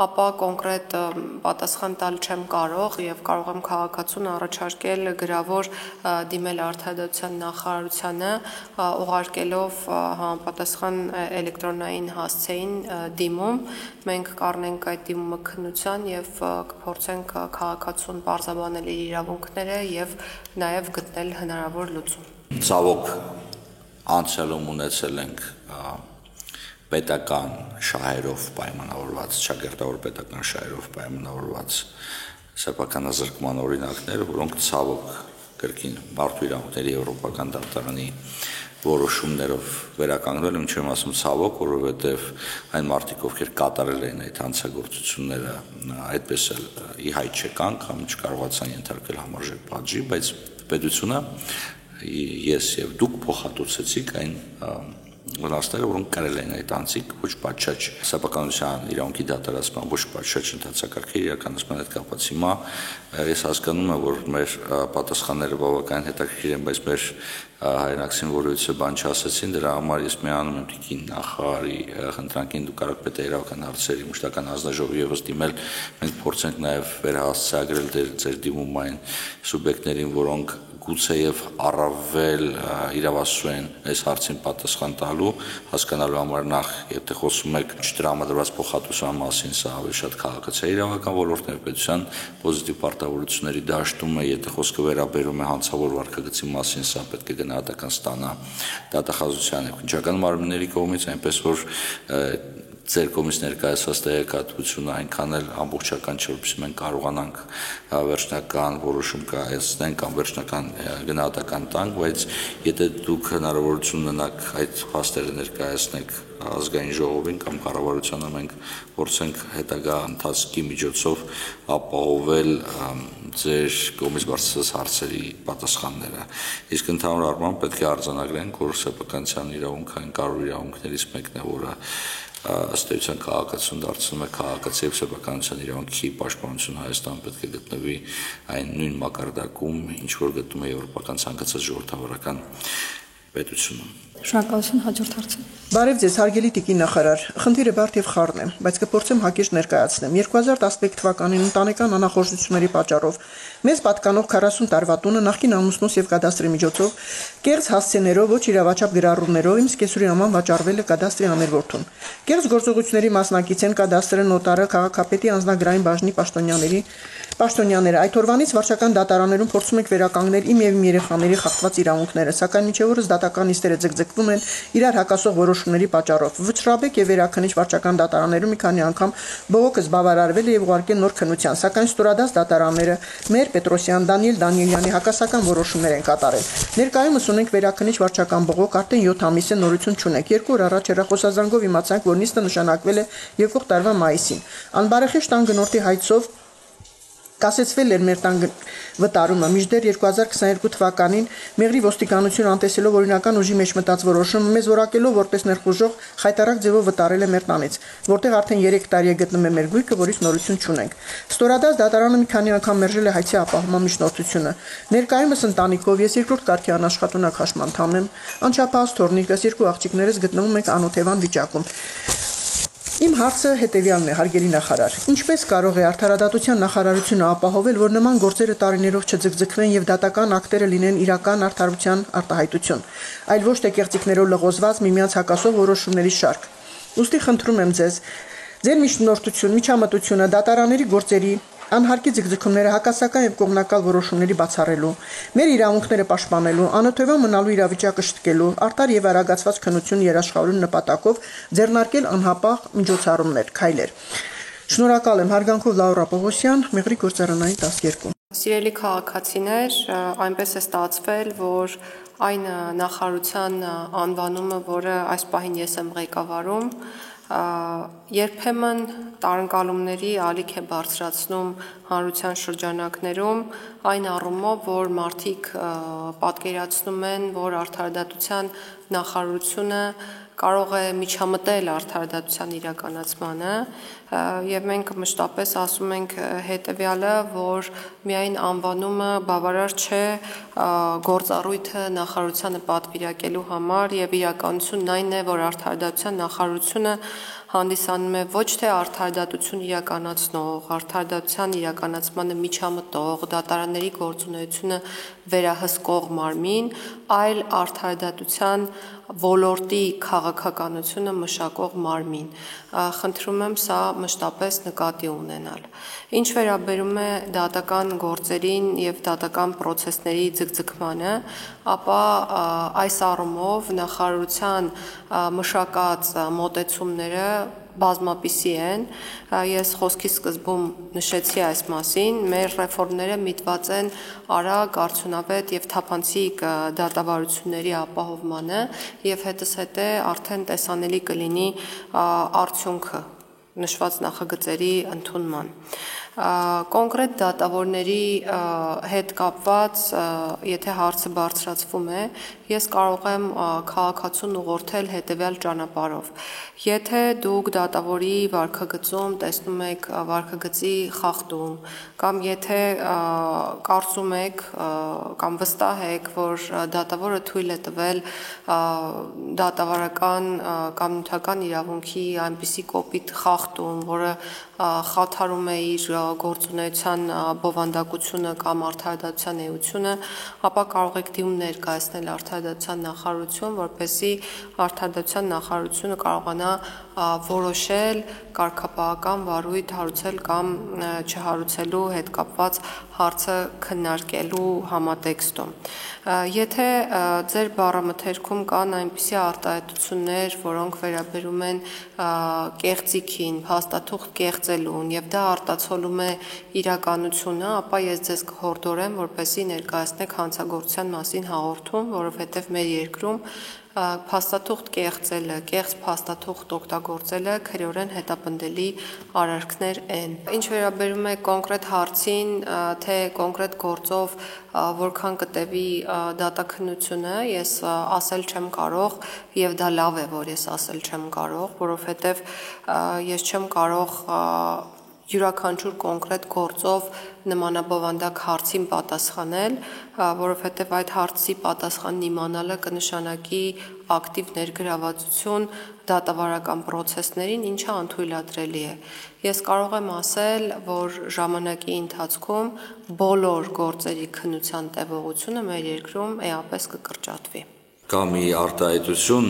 ապա կոնկրետ պատասխան տալ չեմ կարող եւ կարող եմ քաղաքացուն առաջարկել գրավոր դիմել արդարադատության նախարարությանը, ուղարկելով համապատասխան էլեկտրոնային հասցեին դիմում, մենք կառնենք այդ դիմումը քննության եւ կփորձենք քաղաքացուն բարձրաբանել իր իրավունքները եւ նաեւ գտնել հնարավոր լուծում։ Ցավոք անցյալում ունեցել ենք պետական շահերով պայմանավորված, ճակերտավոր պետական շահերով պայմանավորված սեփականազրկման օրինակներ, որոնք ցավոք կրկին մարդու իրավունքների եվրոպական դատարանի որոշումներով վերականգնել եմ, չեմ ասում ցավոք, որովհետև այն մարդիկ, ովքեր կատարել էին այդ հանցագործությունները, այդպես էլ ի հայտ չեկան կամ չկարողացան ենթարկվել համարժեք պատժի, բայց պետությունը ես եւ դուք փոխհատուցեցիք այն վնասները, որոնք կրել են այդ անձիկ, ոչ պատշաճ սեփականության իրավունքի դատարացման, ոչ պատշաճ ընդհանրակարգի իրականացման հետ կապված։ Հիմա ես հասկանում եմ, որ մեր պատասխանները բավական հետաքրքիր են, բայց մեր հայրենակցին որևիցե բան չասեցին, դրա համար ես միանում եմ տիկին նախարարի խնդրանքին, դուք կարող եք իրավական հարցերի մշտական հանձնաժողովի եւս դիմել, մենք փորձենք նաեւ վերահասցրել ձեր դիմումային սուբյեկտներին, որոնք գուցեև առավել իրավասու են այս հարցին պատասխան տալու, հասկանալու համար նախ, եթե խոսում եք չտրամադրված փոխհատուցման մասին, սա ավելի շատ քաղաքացիական իրավական ոլորտն է, պետության պոզիտիվ պարտավորությունների դաշտում է, եթե խոսքը վերաբերում է հանցավոր վարքագծի մասին, սա պետք է գնահատական ստանա դատախազության եւ քննչական մարմինների կողմից, այնպես որ ձեր կողմից ներկայացված տեղեկատվությունը այնքան էլ ամբողջական չէ, որպեսզի մենք կարողանանք վերջնական որոշում կայացնենք կամ վերջնական գնահատական տանք, բայց եթե դուք հնարավորություն ունենաք այդ փաստերը ներկայացնեք ազգային ժողովին կամ կառավարությանը, մենք փորձենք հետագա ընթացքի միջոցով ապահովել ձեր կողմից բարձրացած հարցերի պատասխանները։ Իսկ ընդհանուր առմամբ պետք է արձանագրենք, որ սեփականության իրավունքը այն կարևոր իրավունքներից մեկն է, որը ըստ էության քաղաքացուն դարձնում է քաղաքացի եւ սեփականության իրավունքի պաշտպանությունը Հայաստան պետք է գտնվի այն նույն մակարդակում, ինչ որ գտնում է եվրոպական ցանկացած ժողովրդավարական պետությունում։ Շնորհակալություն, հաջորդ հարցը։ Բարև ձեզ, հարգելի տիկին նախարար, խնդիրը բարդ եւ խառն է, բայց կփորձեմ հակիրճ ներկայացնեմ։ 2011 թվականին ընտանեկան անախորժությունների պատճառով մեզ պատկանող 40 տարվա տունը նախկին ամուսնուս եւ կադաստրի միջոցով կեղծ հասցեներով, ոչ իրավաչափ գրառումներով իմ սկեսուրի անվան վաճառվել է կադաստրի աներորդուն։ Կեղծ գործողությունների մասնակից են կադաստրը, նոտարը, քաղաքապետի անձնագրային բաժնի պաշտոնյաները։ Այդ օրվանից վարչական դատարաններում փորձում ենք վերականգնել իմ եւ իմ երեխաների խախտված իրավունքները, սակայն մինչեւ օրս դատական նիստերը ձգձգվում են իրար հակասող որոշումների պատճառով։ Վճռաբեկ եւ վերաքննիչ վարչական դատարաններում մի քանի անգամ բողոքս բավարարվել է եւ ուղարկել նոր քննության, սակայն ստորադաս դատարանները մեր Պետրոսյան, Դանիել Դանիելյանի հակասական որոշումներ են կատարել։ Ներկայումս ունենք վերաքննիչ վարչական բողոք, արդեն 7 ամիս է նորություն չունենք։ 2 օր առաջ հեռախոսազանգով իմացանք, որ նիստը նշանակվել է եկող տարվա մայիսին։ Անբարեխիղճ տան գնորդի հայցով կասեցվել էր մեր տան վտարումը, մինչդեռ 2022 թվականին Մեղրի ոստիկանությունը անտեսելով օրինական ուժի մեջ մտած որոշումը մեզ որակելով որպես ներխուժող խայտարակ ձևով վտարել է մեր տանից, որտեղ արդեն 3 տարի է գտնում է մեր գույքը, որից նորություն չունենք։ Ստորադաս դատարանը մի քանի անգամ մերժել է հայցի ապահովման միջնորդությունը։ Ներկայումս ընտանիքով ես երկրորդ կարգի անաշխատունակ հաշմանդամ եմ, անչափահաս թորնիկս, 2 աղջիկներս գտնվում ենք անօթևան վիճակում։ Իմ հարցը հետևյալն է, հարգելի նախարար. ինչպես կարող է արդարադատության նախարարությունը ապահովել, որ նման գործերը տարիներով չձգձգվեն եւ դատական ակտերը լինեն իրական արդարության արտահայտություն, այլ ոչ թե կեղծիքներով լղոզված միմյանց հակասող որոշումների շարք։ Ուստի խնդրում եմ ձեզ, ձեր միջամտությունը դատարանների գործերի անհարկի ձգձգումները հակասական եւ կողմնակալ որոշումների բացառելու, մեր իրավունքները պաշտպանելու, անօթևան մնալու իրավիճակը շտկելու, արդար եւ արագացված քննություն երաշխավորելու նպատակով ձեռնարկել անհապաղ միջոցառումներ, քայլեր։ Շնորհակալ եմ, հարգանքով Լաուրա Պողոսյան, Մեղրի գործարանային 12։ Սիրելի քաղաքացիներ, այնպես է ստացվել, որ այն նախարարության անվանումը, որը այս պահին ես եմ ղեկավարում, Երբեմն տարընկալումների ալիք է բարձրացնում հանրության շրջանակներում այն առումով, որ մարդիկ պատկերացնում են, որ արդարադատության նախարարությունը կարող է միջամտել արդարադատության իրականացմանը եւ մենք մշտապես ասում ենք հետեւյալը, որ միայն անվանումը բավարար չէ գործառույթը նախարարությանը պատվիրակելու համար եւ իրականությունն այն է, որ արդարադատության նախարարությունը հանդիսանում է ոչ թե արդարադատություն իրականացնող, արդարադատության իրականացմանը միջամտող, դատարանների գործունեությունը վերահսկող մարմին, այլ արդարադատության ոլորտի քաղաքականությունը մշակող մարմին։ Խնդրում եմ սա մշտապես նկատի ունենալ։ Ինչ վերաբերում է դատական գործերին եւ դատական process-ների ձգձգմանը, ապա այս առումով նախարարության մշակած մոտեցումները բազմապիսի են, ես խոսքի սկզբում նշեցի այս մասին, մեր ռեֆորմները միտված են արագ, արդյունավետ եւ թափանցիկ դատավարությունների ապահովմանը եւ հետզհետե արդեն տեսանելի կլինի արդյունքը նշված նախագծերի ընդունման։ Կոնկրետ դատավորների հետ կապված, եթե հարցը բարձրացվում է, ես կարող եմ քաղաքացուն ուղղորդել հետևյալ ճանապարհով։ Եթե դուք դատավորի վարքագծում տեսնում եք վարքագծի խախտում, կամ եթե կարծում եք կամ վստահ եք, որ դատավորը թույլ է տվել դատավարական կամ նյութական իրավունքի այնպիսի կոպիտ խախտում, որը խաթարում է իր գործունեության բովանդակությունը կամ արդարադատության էությունը, ապա կարող եք դիմում ներկայացնել արդարադատության նախարարություն, որպեսզի արդարադատության նախարարությունը կարողանա որոշել կարգապահական վարույթ հարուցել կամ չհարուցելու հետ կապված հարցը քննարկելու համատեքստում։ Եթե ձեր բառամթերքում կան այնպիսի արտահայտություններ, որոնք վերաբերում են կեղծիքին, փաստաթուղթ կեղծելուն եւ դա արտացոլում է իրականությունը, ապա ես ձեզ կհորդորեմ, որպեսզի ներկայացնեք հանցագործության մասին հաղորդում, որովհետեւ մեր երկրում փաստաթուղթ կեղծելը, կեղծ փաստաթուղթ օգտագործելը քրեորեն հետապնդելի արարքներ են։ Ինչ վերաբերում է կոնկրետ հարցին, թե կոնկրետ գործով որքան կտևի դատաքննությունը, ես ասել չեմ կարող եւ դա լավ է, որ ես ասել չեմ կարող, որովհետեւ ես չեմ կարող յուրաքանչյուր կոնկրետ գործով նմանաբովանդակ հարցին պատասխանել, որովհետև այդ հարցի պատասխանն իմանալը կնշանակի ակտիվ ներգրավվածություն դատավարական process-ներին, ինչը անթույլատրելի է։ Ես կարող եմ ասել, որ ժամանակի ընթացքում բոլոր գործերի քննության տևողությունը մեր երկրում էապես կկրճատվի։ Կա մի արտահայտություն,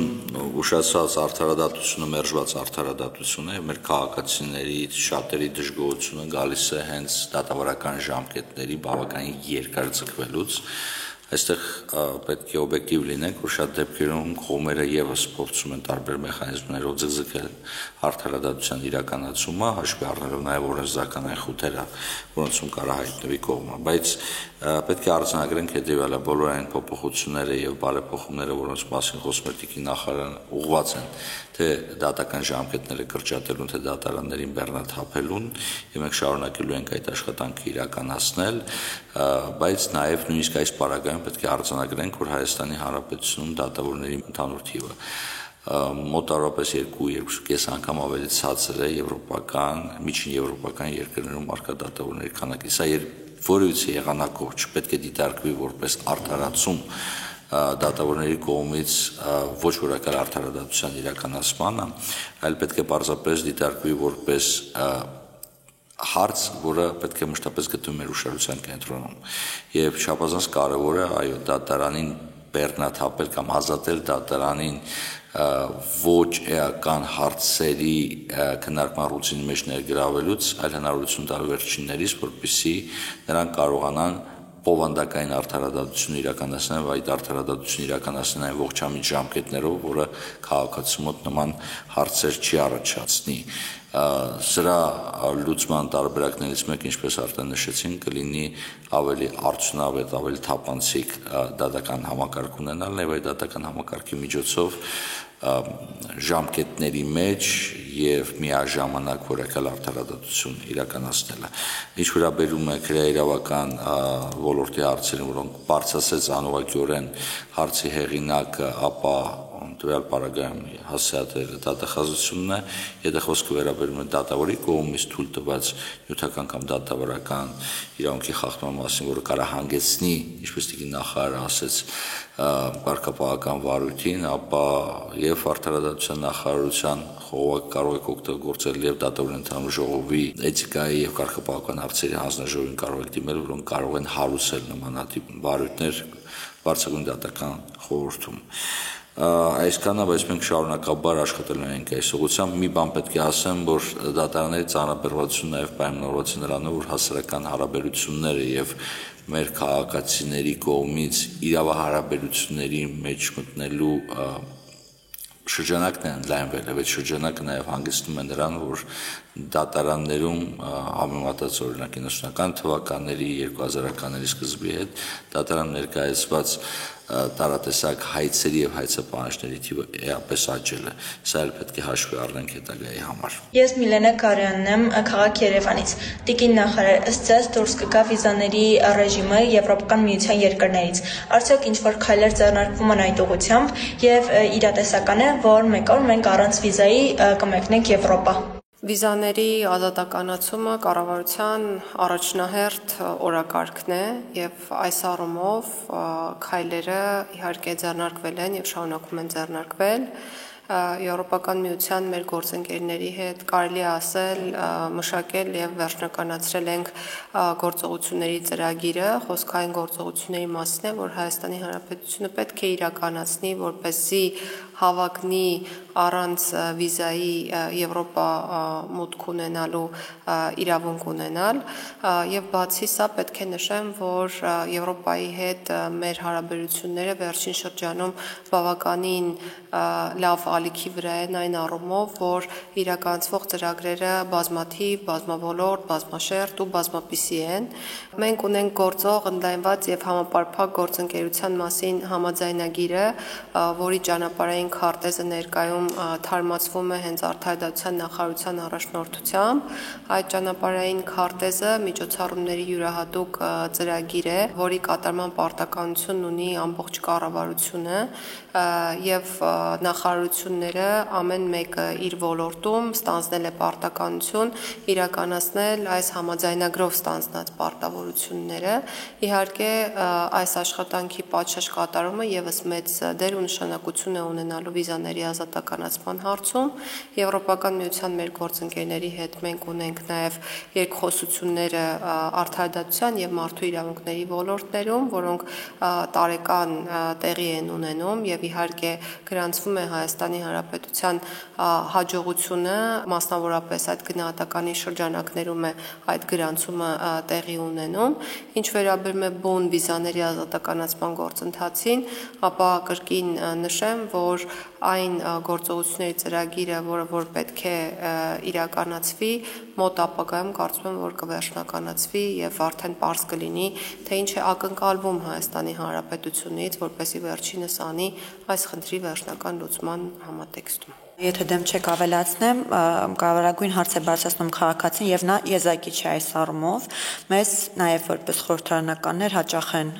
ուշացած արդարադատությունը, մերժված արդարադատությունը, մեր քաղաքացիների շատերի դժգոհությունը գալիս է հենց դատավարական ժամկետների բավականին երկար ձգվելուց։ Այստեղ պետք է օբյեկտիվ լինենք, որ շատ դեպքերում կողմերը եւս փորձում են տարբեր մեխանիզմներով ձգձգել արդարադատության իրականացումը, հաշվի առնելով նաեւ օրենսդրական խութերը, որոնցում կարող հայտնվի կողմը, բայց պետք է արձանագրենք հետեւյալը, բոլոր այն փոփոխությունները եւ բարեփոխումները, որոնց մասին խոսում է տիկին նախարարը, ուղղված են թե դատական ժամկետները կրճատելուն, թե դատարաններին բեռնաթափելուն, եւ մենք շարունակելու ենք այդ աշխատանքը իրականացնել, բայց նաեւ նույնիսկ այս պարագայում պետք է արձանագրենք, որ Հայաստանի Հանրապետությունում դատավորների ընդհանուր թիվը մոտավորապես 2-2.5 անգամ ավելի ցածր է եվրոպական, միջին եվրոպական երկրներում առկա դատավորների քանակի։ Սա որևիցե եղանակով չպետք է դիտարկվի որպես արդարացում դատավորների կողմից ոչ որակյալ արդարադատության իրականացմանը, այլ պետք է պարզապես դիտարկվի որպես հարց, որը պետք է մշտապես գտնվի մեր ուշադրության կենտրոնում։ Եվ չափազանց կարևոր է, այո, դատարանին բեռնաթափել կամ ազատել դատարանին ոչ էական հարցերի քննարկման ռուտինի մեջ ներգրավելուց, այլ հնարավորություն տալ վերջիններից, որպեսզի նրանք կարողանան բովանդակային արդարադատություն իրականացնել, այդ արդարադատություն իրականացնել այն ողջամիտ ժամկետներով, որը քաղաքացու մոտ նման հարցեր չի առաջացնի։ Սրա լուծման տարբերակներից մեկը, ինչպես արդեն նշեցին, կլինի ավելի արդյունավետ, ավելի թափանցիկ դատական համակարգ ունենալն եւ այդ դատական համակարգի միջոցով ժամկետների մեջ եւ միաժամանակ որակյալ արդարադատություն իրականացնելը։ Ինչ վերաբերում է քրեաիրավական ոլորտի հարցերին, որոնք բարձրացեց անուղղակիորեն հարցի հեղինակը, ապա տվյալ պարագայում հասցեատերը դատախազությունն է, եթե խոսքը վերաբերում է դատավորի կողմից թույլ տված նյութական կամ դատավարական իրավունքի խախտման մասին, որը կարող հանգեցնի, ինչպես տիկին նախարարը ասեց, կարգապահական վարույթին, ապա եւ արդարադատության նախարարության խողովակ կարող եք օգտագործել եւ դատավորի ընդհանուր ժողովի էթիկայի եւ կարգապահական հարցերի հանձնաժողովին կարող եք դիմել, որոնք կարող են հարուցել նմանատիպ վարույթներ բարձրագույն դատական խորհրդում։ Այսքանը, բայց մենք շարունակաբար աշխատելու ենք այս ուղղությամբ։ Մի բան պետք է ասեմ, որ դատարանների ծանրաբեռնվածությունը նաև պայմանավորված է նրանով, որ հասարակական հարաբերությունները եւ մեր քաղաքացիների կողմից իրավահարաբերությունների մեջ մտնելու շրջանակն է ընդլայնվել, եւ այդ շրջանակը նաեւ հանգեցնում է նրան, որ դատարաններում համեմատած օրինակ 90-ական թվականների 2000-ականների սկզբի հետ դատարան ներկայացված տարատեսակ հայցերի եւ հայցապահանջների թիվը էապես աճել է։ Սա էլ պետք է հաշվի առնենք հետագայի համար։ Ես Միլենա Կարյանն եմ, քաղաք Երևանից։ Տիկին նախարար, ըստ ձեզ դուրս կգա վիզաների ռեժիմը Եվրոպական միության երկրներից։ Արդյոք ինչ-որ քայլեր ձեռնարկվում են այդ ուղղությամբ եւ իրատեսական է, որ մեկ օր մենք առանց վիզայի կմեկնենք Եվրոպա։ Վիզաների ազատականացումը կառավարության առաջնահերթ օրակարգն է եւ այս առումով քայլերը իհարկե ձեռնարկվել են եւ շարունակում են ձեռնարկվել։ Եվրոպական միության մեր գործընկերների հետ կարելի է ասել մշակել եւ վերջնականացրել ենք գործողությունների ծրագիրը, խոսքային գործողությունների մասին է, որ Հայաստանի Հանրապետությունը պետք է իրականացնի, որպեսզի հավակնի առանց վիզայի Եվրոպա մուտք ունենալու իրավունք ունենալ եւ բացի սա պետք է նշեմ, որ Եվրոպայի հետ մեր հարաբերությունները վերջին շրջանում բավականին լավ ալիքի վրա են այն առումով, որ իրականացվող ծրագրերը բազմաթիվ, բազմավոլորտ, բազմաշերտ ու բազմապիսի են։ Մենք ունենք գործող ընդլայնված եւ համապարփակ գործընկերության մասին համաձայնագիրը, որի ճանապարհային քարտեզը ներկայում թարմացվում է հենց արդարադատության նախարարության առաջնորդությամբ։ Այդ ճանապարհային քարտեզը միջոցառումների յուրահատուկ ծրագիր է, որի կատարման պարտականություն ունի ամբողջ կառավարությունը եւ նախարարությունները ամեն մեկը իր ոլորտում ստանձնել է պարտականություն իրականացնել այս համաձայնագրով ստանձնած պարտավորությունները։ Իհարկե այս աշխատանքի պատշաճ կատարումը եւս մեծ դեր ու նշանակություն է ունենալու վիզաների ազատականացման հարցում։ Եվրոպական միության մեր գործընկերների հետ մենք ունենք նաեւ երկխոսությունները արդարադատության եւ մարդու իրավունքների ոլորտներում, որոնք տարեկան տեղի են ունենում եւ իհարկե գրանցվում է Հայաստանի Հանրապետության հաջողությունը, մասնավորապես այդ գնահատականի շրջանակներում է այդ գրանցումը տեղի ունենում։ Ինչ վերաբերում է բուն վիզաների ազատականացման գործընթացին, ապա կրկին նշեմ, որ այն գործողությունների ծրագիրը, որ պետք է իրականացվի, մոտ ապագայում կարծում եմ, որ կվերջնականացվի եւ արդեն պարզ կլինի, թե ինչ է ակնկալվում Հայաստանի Հանրապետությունից, որպեսզի վերջինս անի այս խնդրի վերջնական լուծման համատեքստում։ Եթե դեմ չեք ավելացնեմ, կարևորագույն հարց է բարձրացնում քաղաքացին եւ նա եզակի չէ այս առումով։ Մեզ նաեւ որպես խորհրդարանականներ հաճախ են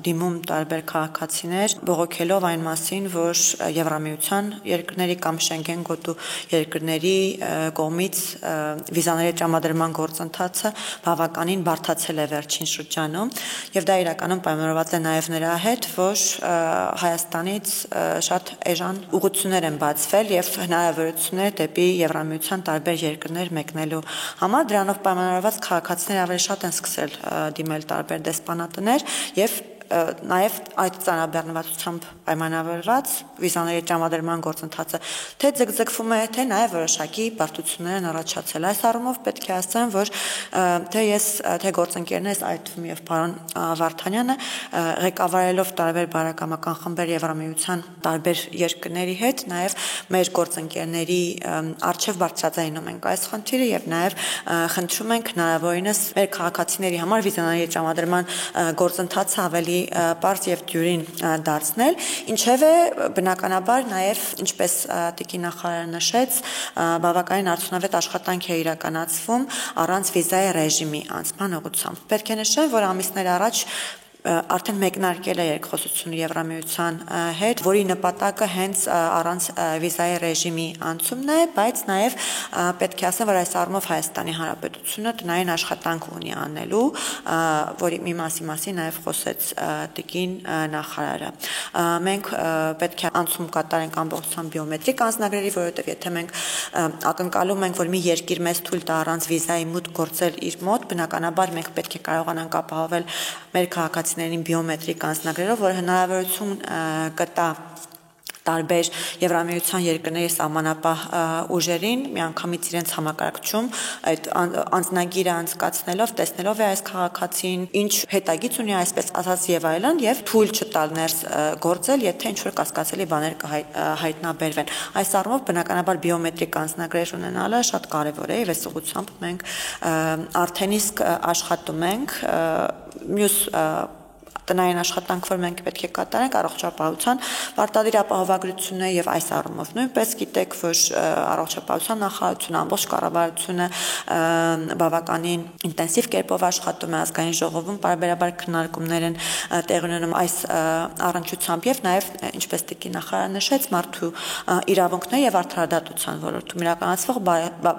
դիմում տարբեր քաղաքացիներ բողոքելով այն մասին, որ Եվրամիության երկրների կամ Շենգեն գոտու երկրների կողմից վիզաների տրամադրման գործընթացը բավականին բարդացել է վերջին շրջանում եւ դա իրականում պայմանավորված է նաեւ նրա հետ, որ Հայաստանից շատ էժան ուղղություններ են բացվել եւ հնարավորություններ դեպի Եվրամիության տարբեր երկրներ մեկնելու համար։ Դրանով պայմանավորված քաղաքացիները ավելի շատ են սկսել դիմել տարբեր դեսպանատներ եւ նաև այդ ծանրաբեռնվածությամբ պայմանավորված վիզաների տրամադրման գործընթացը թե ձգձգվում է, թե նաև որոշակի բարդություններ են առաջացել։ Այս առումով պետք է ասեմ, որ թե ես, թե գործընկերներս, այդ թվում եւ պարոն Վարդանյանը, ղեկավարելով տարբեր բարեկամական խմբեր Եվրամիության տարբեր երկրների հետ, նաև մեր գործընկերների արժեվ բարձրաձայնում ենք այս խնդիրը եւ նաև խնդրում ենք հնարավորինս մեր քաղաքացիների համար վիզաների տրամադրման գործընթացը ավելի պարզ եւ դյուրին դարձնել, ինչևէ բնականաբար նաև ինչպես տիկին նախարարը նշեց, բավականին արդյունավետ աշխատանք է իրականացվում առանց վիզայի ռեժիմի անցման ուղղությամբ։ Պետք է նշեմ, որ ամիսներ առաջ արդեն մեկնարկել է երկխոսությունը Եվրամիության հետ, որի նպատակը հենց առանց վիզայի ռեժիմի անցումն է, բայց նաև պետք է ասեմ, որ այս առումով Հայաստանի Հանրապետությունը տնային աշխատանք ունի անելու, որի մի մասի նաև խոսեց տիկին նախարարը։ Մենք պետք է անցում կատարենք ամբողջությամբ բիոմետրիկ անձնագրերի, որովհետև եթե մենք ակնկալում ենք, որ մի երկիր մեզ թույլ տա առանց վիզայի մուտք գործել իր մոտ, բնականաբար մենք պետք է կարողանանք ապահովել մեր քաղաքացիներին բիոմետրիկ անձնագրերով, որը հնարավորություն կտա տարբեր Եվրամիության երկրների սահմանապահ ուժերին միանգամից իրենց համակարգչում այդ անձնագիրը անցկացնելով, տեսնելով է այս քաղաքացին, ինչ հետագիծ ունի, այսպես ասած եւ այլն, եւ թույլ չտալ ներս գործել, եթե ինչ-որ կասկածելի բաներ հայտնաբերվեն։ Այս առումով բնականաբար բիոմետրիկ անձնագրեր ունենալը շատ կարեւոր է եւ այս ուղղությամբ մենք արդեն իսկ աշխատում ենք մյուս տնային աշխատանք, որ մենք պետք է կատարենք, առողջապահության պարտադիր ապահովագրությունը եւ այս առումով նույնպես գիտեք, որ առողջապահության նախարարությունը, ամբողջ կառավարությունը բավականին ինտենսիվ կերպով աշխատում է, ազգային ժողովում պարբերաբար քննարկումներ են տեղի ունենում այս առնչությամբ եւ նաեւ ինչպես տիկին նախարարը նշեց, մարդու իրավունքների եւ արդարադատության ոլորտում իրականացվող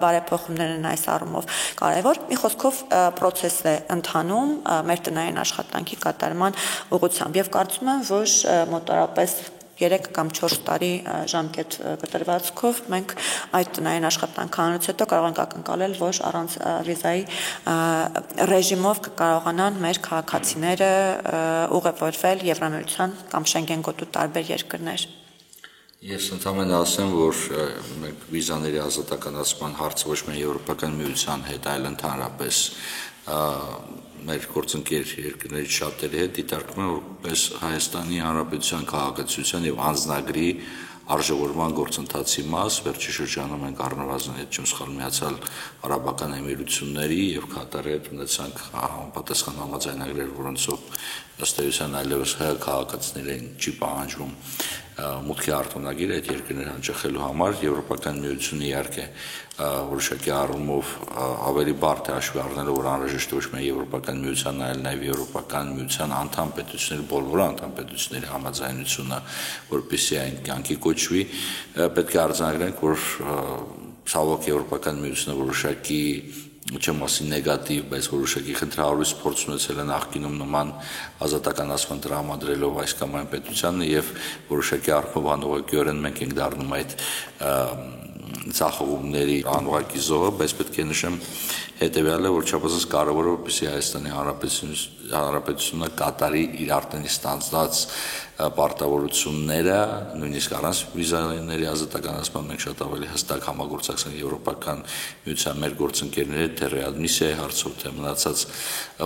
բարեփոխումներն են այս առումով կարեւոր։ Մի խոսքով process է ընթանում մեր տնային աշխատանքի կատարման ուղղությամբ եւ կարծում եմ, որ մոտավորապես 3 կամ 4 տարի ժամկետ կտրվածքով մենք այդ տնային աշխատանքը անելուց հետո կարող ենք ակնկալել, որ առանց վիզայի ռեժիմով կկարողանան մեր քաղաքացիները ուղևորվել Եվրամիության կամ Շենգեն գոտու տարբեր երկրներ։ Ես ընդհանրապես ասեմ, որ մենք վիզաների ազատականացման հարցը ոչ միայն Եվրոպական միության հետ, այլ ընդհանրապես մեր գործընկեր երկրների շատերի հետ դիտարկում են որպես Հայաստանի Հանրապետության քաղաքացիության եւ անձնագրի արժեվորման գործընթացի մաս։ Վերջի շրջանում ենք առնվազն հետ չեմ սխալվում Միացյալ Արաբական Էմիրությունների եւ Կատարի հետ ունեցանք համապատասխան համաձայնագրեր, որոնցով ըստ էության այլևս հայ քաղաքացիներին չի պահանջվում մուտքի արտոնագիր այդ երկրներ հաճախելու համար։ Եվրոպական միությունը իհարկե որոշակի առումով ավելի բարդ է հաշվի առնելով, որ անհրաժեշտ է ոչ միայն Եվրոպական միության, այլ նաև Եվրոպական միության անդամ պետությունների, բոլոր անդամ պետությունների համաձայնությունը, որպեսզի այն կյանքի կոչվի, պետք է արձանագրենք, որ ցավոք Եվրոպական միությունը որոշակի չեմ ասի նեգատիվ, բայց որոշակի խնդրահարույց փորձ ունեցել է նախկինում նման ազատականացման տրամադրելով այս կամ այն պետությանը եւ որոշակի առումով անուղղակիորեն մենք ենք դառնում այդ ցախողումների անուղղակի զոհը, բայց պետք է նշեմ հետեւյալը, որ չափազանց կարևոր է, որպեսզի Հայաստանի Հանրապետությունը կատարի իր արդեն ստանձնած պարտավորությունները, նույնիսկ առանց վիզաների ազատականացման մենք շատ ավելի հստակ համագործակցենք Եվրոպական միության մեր գործընկերների հետ, թե ռեադմիսիայի հարցով, թե մնացած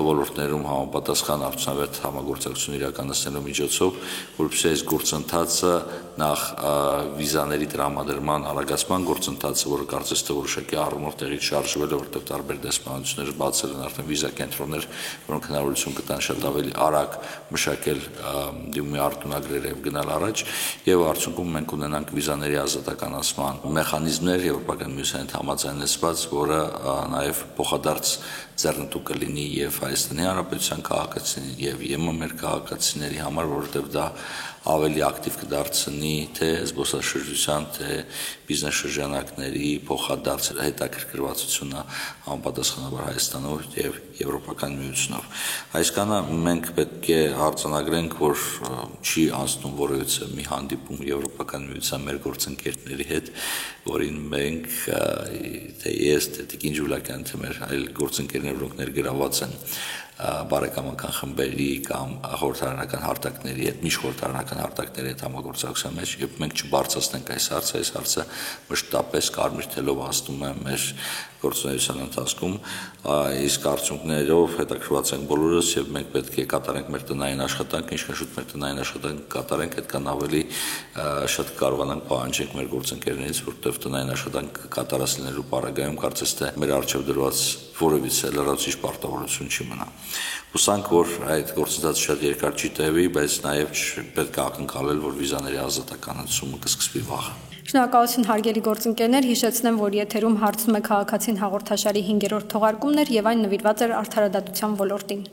ոլորտներում համապատասխան արդյունավետ համագործակցություն իրականացնելու միջոցով, որպեսզի այս գործընթացը նախ վիզաների տրամադրման արագացման գործընթացը, որը կարծես թե որոշակի առումով տեղից շարժվել է, որտեղ տարբեր դեսպանություններ բացել են արդեն վիզա կենտրոններ, որոնք հնարավորություն կտան շատ ավելի արագ մշակել դիմումի արտոնագրեր եւ գնալ առաջ, եւ արդյունքում մենք ունենանք վիզաների ազատականացման մեխանիզմներ Եվրոպական միության հետ համաձայնեցված, որը նաեւ փոխադարձ ձեռնտու կլինի եւ Հայաստանի Հանրապետության քաղաքացիների եւ ԵՄ մեր քաղաքացիների համար, որովհետեւ դա ավելի ակտիվ կդարձնի թե զբոսաշրջության, թե բիզնես շրջանակների փոխադարձ հետաքրքրվածությունը համապատասխանաբար Հայաստանով եւ Եվրոպական միությունով։ Այսքանը մենք պետք է արձանագրենք, որ չի անցնում որևիցե մի հանդիպում Եվրոպական միության մեր գործընկերների հետ, որին մենք թե ես, թե Տիկին Ջուլակյան, թե մեր այլ գործընկերներ, որոնք ներգրաված են բարեկամական խմբերի կամ խորհրդարանական հարթակների հետ, միջխորհրդարանական հարթակների հետ համագործակցության մեջ, եւ մենք չբարձրացնենք այս հարցը մշտապես կարմիր թելով հասնում է մեր գործունեության ընթացքում, իսկ արդյունքներով հետաքրքրված ենք բոլորս եւ մենք պետք է կատարենք մեր տնային աշխատանքը, ինչքան շուտ մեր տնային աշխատանքը կատարենք, այդքան ավելի շատ կարողանանք պահանջենք մեր գործընկերներից, որտեղ տնային աշխատանքը կատարած լինելու պարագայում կարծես թե մեր առջև դրված որևիցե լրացուցիչ պարտավորություն չի մնա։ Հուսանք, որ այդ գործընթացը շատ երկար չի տևի, բայց նաև պետք է ակնկալել, որ վիզաների ազատականացումը կսկսվի վաղ։ Շնորհակալություն հարգելի գործընկերներ, հիշեցնեմ, որ եթերում հարցնում է քաղաքացին հաղորդաշարի 5-րդ թողարկումն էր եւ այն նվիրված էր արդարադատության ոլորտին։